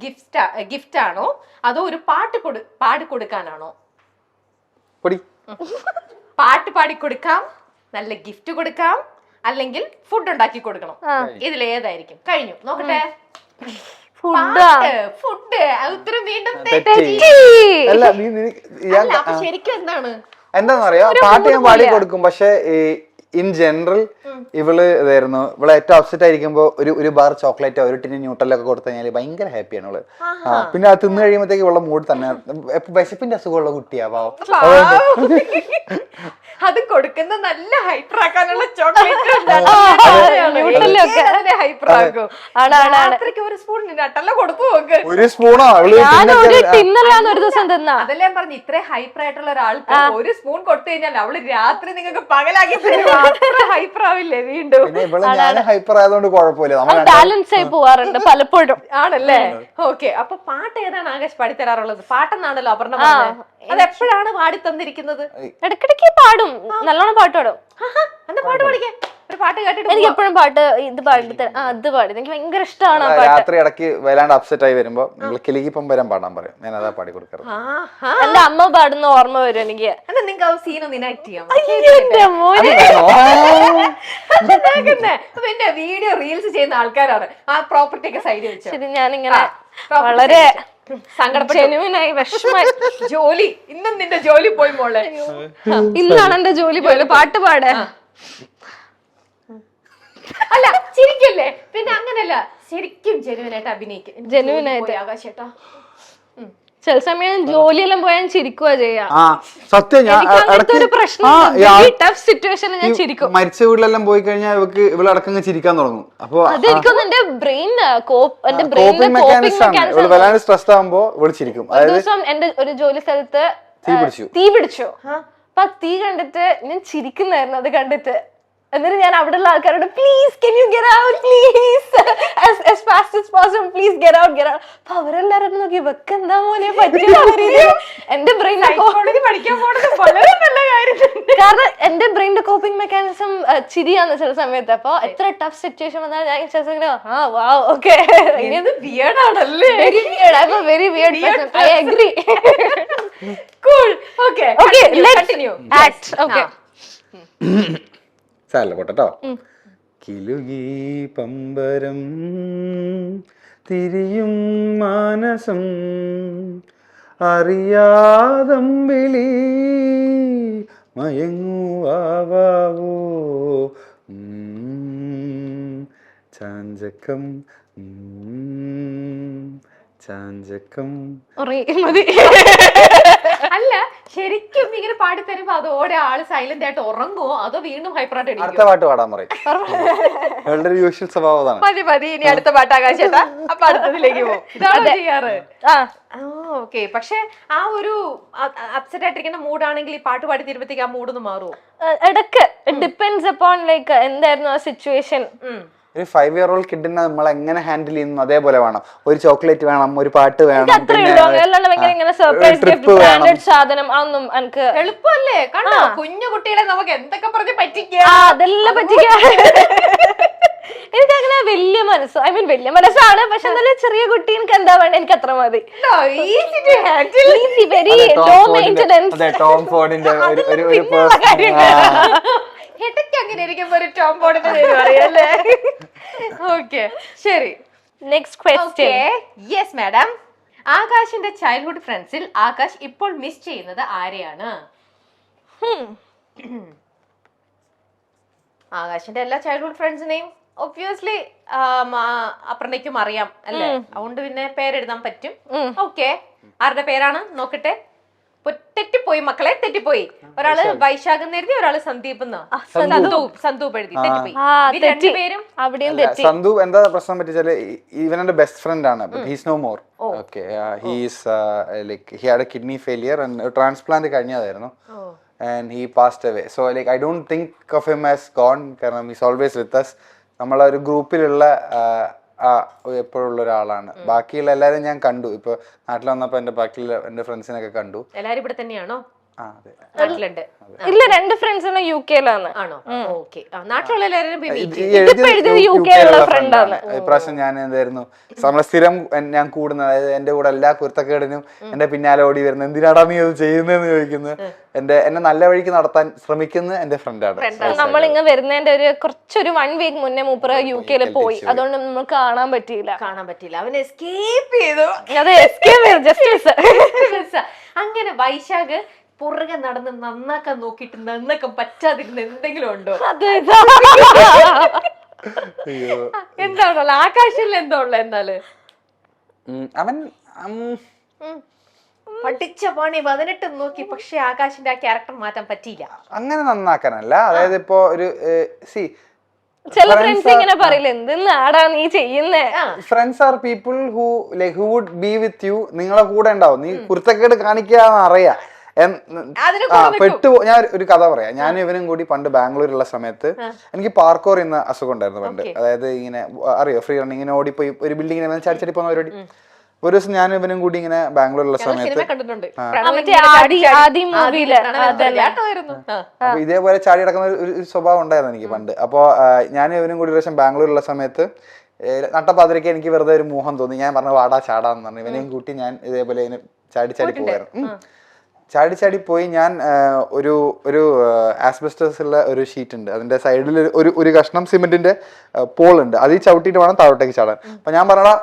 ഗിഫ്റ്റ് ആണോ, അതോ ഒരു പാടി കൊടുക്കാനാണോ? പാട്ട് പാടി കൊടുക്കാം, നല്ല ഗിഫ്റ്റ് കൊടുക്കാം, അല്ലെങ്കിൽ ഫുഡ് ഉണ്ടാക്കി കൊടുക്കണം. ഇതിൽ ഏതായിരിക്കും? കഴിഞ്ഞു, നോക്കട്ടെ. ഫുഡ്. ഉത്തരം വീണ്ടും ശരിക്കും എന്താണെന്നറിയോ, പാട്ട് ഞാൻ പാടി കൊടുക്കും. പക്ഷെ ഇൻ ജനറൽ ഇവള് ഇതായിരുന്നു, ഇവളെ ഏറ്റവും അപ്സെറ്റ് ആയിരിക്കുമ്പോ ഒരു ബാർ ചോക്ലേറ്റോ ഒരു ടിന് ന്യൂട്ടലൊക്കെ കൊടുത്തു കഴിഞ്ഞാൽ ഭയങ്കര ഹാപ്പിയാണ് അവള്. പിന്നെ അത് തിന്നു കഴിയുമ്പോഴത്തേക്ക് ഇവളുടെ മൂഡ് തന്നെ വിശപ്പിന്റെ അസുഖമുള്ള കുട്ടിയാ പാവം. അത് കൊടുക്കുന്ന നല്ല ഹൈപ്പർ ആക്കാനുള്ള ചോക്ലേറ്റ് ഒരു സ്പൂൺ നട്ടല്ല കൊടുത്തു നോക്ക്. ഒരു സ്പൂണോ? അതെല്ലാം പറഞ്ഞു, ഇത്ര ഹൈപ്പർ ആയിട്ടുള്ള ഒരാൾക്ക് ഒരു സ്പൂൺ കൊടുത്തു കഴിഞ്ഞാൽ അവള് രാത്രി നിങ്ങൾക്ക് പകലാക്കി തരും. ഹൈപ്പർ ആവില്ലേ വീണ്ടും? ഹൈപ്പർ ആയതുകൊണ്ട് കുഴപ്പമില്ല, ബാലൻസ് ആയി പോവാറുണ്ട് പലപ്പോഴും. ആണല്ലേ? ഓക്കെ, അപ്പൊ പാട്ട് ഏതാണ് ആകാശ് പാടിത്തരാറുള്ളത്? പാട്ടെന്നാണല്ലോ അപർണ്ണ. അത് എപ്പോഴാണ് പാടി തന്നിരിക്കുന്നത്? ഇടയ്ക്കിടയ്ക്ക് പാടും, നല്ലോണം പാട്ട് പാടും. പാട്ട് പാടിക്കേ, ഒരു പാട്ട് കേട്ടിട്ട്. എനിക്ക് എപ്പോഴും പാട്ട് ഇത് പാടി അത് പാടി എനിക്ക് ഭയങ്കര ഇഷ്ടമാണ്. രാത്രി ഇടയ്ക്ക് വല്ലാണ്ട് അപ്സെറ്റ് ആയി വരുമ്പോ കിളിക്കിപ്പം വരാൻ പാടാൻ പറയും, ഞാൻ അതാ പാടി കൊടുക്കാറ്. എന്റെ അമ്മ പാടുന്ന ഓർമ്മ വരും എനിക്ക്. നിങ്ങൾക്ക് ആ സീനൊന്ന് ഇനാക്ട് ചെയ്യാം. പിന്നെ വീഡിയോ റീൽസ് ചെയ്യുന്ന ആൾക്കാരാണ് ആ പ്രോപ്പർട്ടി ഒക്കെ സൈഡിൽ വെച്ച്. ശരി, ഞാനിങ്ങനെ വളരെ ജെനുവിനായി വിഷമായി. ജോലി ഇന്നും നിന്റെ ജോലി പോയി മോളെ. ഇന്നാണ് എന്റെ ജോലി പോയത്, പാട്ട് പാടേ. അല്ല ചിരിക്കല്ലേ, പിന്നെ അങ്ങനല്ല, ശരിക്കും ജെനുവിനായിട്ട് അഭിനയിക്കും. ജെനുവിനായിട്ട് ആകാശേട്ടാ ചില സമയം ജോലിയെല്ലാം പോയാൽ ചിരിക്കുക ചെയ്യാം. ആ സത്യം, ഞാൻ എനിക്ക് അങ്ങനത്തെ ഒരു പ്രശ്നം ടഫ് സിറ്റുവേഷനിൽ ഞാൻ ചിരിക്കും. മരിച്ച വീട്ടിലെല്ലാം പോയി കഴിഞ്ഞാൽ ഇവള് അടക്കങ്ങ് ചിരിക്കാൻ തുടങ്ങും. അപ്പൊ അതെനിക്കൊന്നും എന്റെ ബ്രെയിനിന് കോപ്പിംഗ് മെക്കാനിസം ആണ്. ഇവള് വല്ലാണ്ട് സ്ട്രെസ്ഡ് ആകുമ്പോ ഇവള് ചിരിക്കും. ഒരു ദിവസം എന്റെ ഒരു ജോലി സ്ഥലത്ത് തീ പിടിച്ചു. അപ്പൊ തീ കണ്ടിട്ട് ഞാൻ ചിരിക്കുന്നായിരുന്നു അത് കണ്ടിട്ട്. എന്നിട്ട് ഞാൻ അവിടെയുള്ള ആൾക്കാരോട് please can you get out please as fast as possible please get out. അപ്പൊ അവരെല്ലാരും നോക്കി ഇവക്ക് എന്താ മോനെ പറ്റിയ എന്റെ ബ്രെയിൻ പഠിക്കാൻ പോണത് വളരെ നല്ല കാര്യം. കാരണം എന്റെ ബ്രെയിനിന്റെ കോപ്പിംഗ് മെക്കാനിസം ചിരിയാന്ന് ചില സമയത്ത്. അപ്പൊ എത്ര ടഫ് സിറ്റുവേഷൻ വന്നാൽ ഞാൻ ഓക്കെ വിയർഡാണല്ലേ? Very weird person. I agree. Cool. Okay. Okay, let's continue. act. Okay. സാരല്ല പോട്ടോ. കിലുകി പമ്പരം തിരിയും മാനസം അറിയാതം വിളി മയങ്ങുവാവോ ചാഞ്ചക്കം ചാഞ്ചക്കം. മതി. അല്ല ശരിക്കും ഇങ്ങനെ പാടി തരുമ്പോ അതോടെ ആള് സൈലന്റ് ആയിട്ട് ഉറങ്ങുമോ അതോ വീണ്ടും ഹൈപ്പറായിട്ട് അടുത്ത പാട്ട് പാടാൻ പറയും. വളരെ യൂഷ്വൽ സ്വഭാവം അതാണ്. മതി ഇനി അടുത്ത പാട്ടാകാൻ ചേട്ടാ. അപ്പൊ അടുത്തതിലേക്ക് പോകും. ഇതാണ് ചെയ്യാറ്. ഓക്കെ. പക്ഷെ ആ ഒരു അപ്സെറ്റ് ആയിട്ടിരിക്കുന്ന മൂഡാണെങ്കിൽ ഈ പാട്ട് പാടി തരുമ്പത്തേക്ക് ആ മൂഡൊന്ന് മാറുമോ? ഇടക്ക് ഡിപ്പെൻഡ്സ് അപ്പോൺ ലൈക്ക് എന്തായിരുന്നു ആ സിറ്റുവേഷൻ. ഒരു 5-year-old കിഡിനെ നമ്മൾ എങ്ങനെ ഹാൻഡിൽ ചെയ്യുന്നു അതേപോലെ വേണം. ഒരു ചോക്ലേറ്റ് വേണം, ഒരു പാട്ട് വേണം, സാധനം അതൊന്നും എനിക്ക് എളുപ്പമല്ലേ? കണ്ടോ കുഞ്ഞു കുട്ടികളെ നമുക്ക് എന്തൊക്കെ പറഞ്ഞ് പറ്റിക്കാം. അതെല്ലാം പറ്റിക്കാം. എനിക്ക് അങ്ങനെ വലിയ മനസ്സ് വലിയ മനസ്സാണ്. പക്ഷെ എന്നാലും ചെറിയ കുട്ടി എനിക്ക് എന്താ വേണ്ട എനിക്ക് അത്ര മതി. ഇടയ്ക്ക് അങ്ങനെ ഇരിക്കുമ്പോ ഒരു ടോം ബോർഡിന്റെ പേര് പറയല്ലേ? ഓക്കെ ശരി. Next question. Yes madam. ആകാശിന്റെ ചൈൽഡ്ഹുഡ് ഫ്രണ്ട്സിൽ ആകാശ് ഇപ്പോൾ മിസ് ചെയ്യുന്നത് ആരെയാണ്? ആകാശിന്റെ എല്ലാ ചൈൽഡ്ഹുഡ് ഫ്രണ്ട്സിനെയും ഒബ്വിയസ്ലി അപ്പുറത്തേക്കും അറിയാം അല്ലേ? അതുകൊണ്ട് പിന്നെ പേരെഴുതാൻ പറ്റും. ഓക്കെ. ആരുടെ പേരാണ് നോക്കട്ടെ. തെറ്റിപ്പോയി മക്കളെ, തെറ്റിപ്പോയി. ഒരാള് വൈശാഖ് എഴുതി, ഒരാള് സന്ദീപ് സന്ദൂപ് എഴുതി. തെറ്റിപ്പോയി. അവിടെയും തെറ്റി. സന്ദൂപ് എന്താ പ്രശ്നം പറ്റിച്ചാല് ഇവൻ എന്റെ ബെസ്റ്റ് ഫ്രണ്ട് ആണ്. He's no more. Okay. He had a kidney failure and transplant കഴിഞ്ഞതായിരുന്നു. And he passed away. So like I don't think of him as gone. കാരണം he's always with us. നമ്മളെ ഒരു ഗ്രൂപ്പിലുള്ള എപ്പോഴുള്ള ഒരാളാണ്. ബാക്കിയുള്ള എല്ലാവരും ഞാൻ കണ്ടു. ഇപ്പൊ നാട്ടിൽ വന്നപ്പോ എന്റെ ബാക്കിയുള്ള എന്റെ ഫ്രണ്ട്സിനൊക്കെ കണ്ടു. എല്ലാരും ഇവിടെ തന്നെയാണോ? നാട്ടിലുണ്ട്. ഇല്ല, 2 ഫ്രണ്ട്സ് യുകെയിലാണ്. ആണോ? ഓക്കെ. നാട്ടിലുള്ള എല്ലാവരും ഇപ്രാവശ്യം ഞാൻ എന്തായിരുന്നു നമ്മളെ സ്ഥിരം ഞാൻ കൂടുന്ന, അതായത് എന്റെ കൂടെ എല്ലാ കുരുത്തക്കേടിനും എന്റെ പിന്നാലെ ഓടി വരുന്നത് എന്തിനാടാ നീ അത് ചെയ്യുന്നതെന്ന് ചോദിക്കുന്നത് എന്നെ നല്ല വഴിക്ക് നടത്താൻ ശ്രമിക്കുന്ന എന്റെ ഫ്രണ്ടാണ്. നമ്മൾ ഇങ്ങ് വരുന്നതിന്റെ കുറച്ചൊരു 1 വീക്ക് മുന്നേ മൂപ്പര് യുകെയിൽ പോയി. അതുകൊണ്ട് നമുക്ക് കാണാൻ പറ്റിയില്ല. അവൻ എസ്കേപ്പ് ചെയ്തു. അങ്ങനെ വൈശാഖ് പുറകെ നടന്ന് നന്നാക്കാൻ നോക്കിയിട്ട് നന്നാക്കാൻ പറ്റാതിരുന്ന എന്തെങ്കിലും ഉണ്ടോ? എന്താണല്ലോ ആകാശിൽ എന്താ ഉള്ള? എന്നാല് അവൻ പഠിച്ച പണി 18 നോക്കി, പക്ഷെ ആകാശിന്റെ ആ ക്യാരക്ടർ മാറ്റാൻ പറ്റിയില്ല. അങ്ങനെ നന്നാക്കാനല്ല. അതായത് ഇപ്പൊ ഒരു ചില ഫ്രണ്ട്സ് ഇങ്ങനെ പറയില്ല, എന്തിനാടാ നീ ചെയ്യുന്നേ. Friends are people who like who would be with you. നിങ്ങളെ കൂടെ ഉണ്ടാവും. നീ കുരുത്തക്കേട് കാണിക്കാന്ന് അറിയാം. ഞാൻ ഒരു കഥ പറയാം. ഞാൻ ഇവനും കൂടി പണ്ട് ബാംഗ്ലൂരുള്ള സമയത്ത് എനിക്ക് പാർക്കോർ എന്ന അസുഖം ഉണ്ടായിരുന്നു പണ്ട്. അതായത് ഇങ്ങനെ അറിയോ, ഫ്രീ റണ്ണിങ് ഇങ്ങനെ ഓടിപ്പോയി ഒരു ബിൽഡിങ്ങിനെ ചാടിച്ചടി പോകുന്ന പരിപാടി. ഒരു ദിവസം ഞാനും ഇവനും കൂടി ഇങ്ങനെ ബാംഗ്ലൂരുള്ള സമയത്ത് അപ്പൊ ഇതേപോലെ ചാടി കിടക്കുന്ന ഒരു സ്വഭാവം ഉണ്ടായിരുന്നു എനിക്ക് പണ്ട്. അപ്പൊ ഞാനും ഇവനും കൂടി ഒരു ദിവസം ബാംഗ്ലൂരുള്ള സമയത്ത് നട്ടപ്പാതിരക്ക് എനിക്ക് വെറുതെ ഒരു മോഹം തോന്നി. ഞാൻ പറഞ്ഞു വാടാ ചാടാന്ന് പറഞ്ഞു. ഇവനെയും കൂട്ടി ഞാൻ ഇതേപോലെ ഇങ്ങനെ ചാടി പോയായിരുന്നു. ചാടി പോയി. ഞാൻ ഒരു ആസ്ബസ്റ്റസ് ഉള്ള ഒരു ഷീറ്റ് ഉണ്ട്, അതിന്റെ സൈഡിൽ ഒരു കഷ്ണം സിമെന്റിന്റെ പോൾ ഉണ്ട്. അതിൽ ചവിട്ടിയിട്ട് വേണം താഴോട്ടേക്ക് ചാടാൻ. അപ്പൊ ഞാൻ പറഞ്ഞാ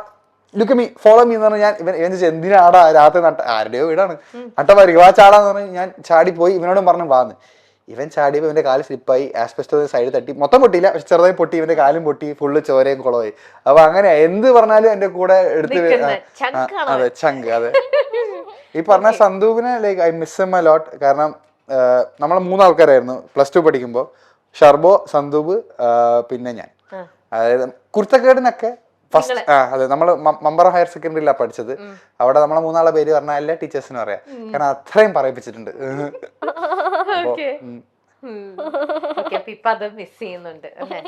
ലുക്ക് മീ ഫോളോ മീ എന്ന് പറഞ്ഞാൽ ഇവൻ ചോദിച്ചു എന്തിനാടാ രാത്രി ആരുടെയോ വീടാണ് നട്ടമായിരിക്കും, ആ ചാടാന്ന് പറഞ്ഞ് ഞാൻ ചാടിപ്പോയി. ഇവനോടും പറഞ്ഞു വാന്ന്. ഇവൻ ചാടിയപ്പോൾ ഇവന്റെ കാല് സ്ലിപ്പായി, ആസ്ബസ്റ്റസ് സൈഡ് തട്ടി. മൊത്തം പൊട്ടിയില്ല, പക്ഷെ ചെറുതായി പൊട്ടി. ഇവന്റെ കാലും പൊട്ടി, ഫുള്ള് ചോരയും കുളമായി. അപ്പൊ അങ്ങനെ എന്ത് പറഞ്ഞാലും എന്റെ കൂടെ എടുത്ത്. അതെ, ചങ്ക്. അതെ. ഈ പറഞ്ഞ സന്ദൂപിനെ like I miss him a lot. കാരണം നമ്മൾ 3 ആൾക്കാരായിരുന്നു +2 പഠിക്കുമ്പോൾ. ഷർബോ, സന്ദൂപ്, പിന്നെ ഞാൻ. അതായത് കുർത്തക്കേടിനൊക്കെ ഫസ്റ്റ് അതെ നമ്മൾ മമ്പറ ഹയർ സെക്കൻഡറിയിലാണ് പഠിച്ചത്. അവിടെ നമ്മളെ 3 പേര് പറഞ്ഞാൽ എല്ലാ ടീച്ചേഴ്സിനും അറിയാം. കാരണം അത്രയും പറയിപ്പിച്ചിട്ടുണ്ട്. ഓക്കെ, അപ്പൊ ഇപ്പൊ അത് മിസ് ചെയ്യുന്നുണ്ട് അല്ലേ?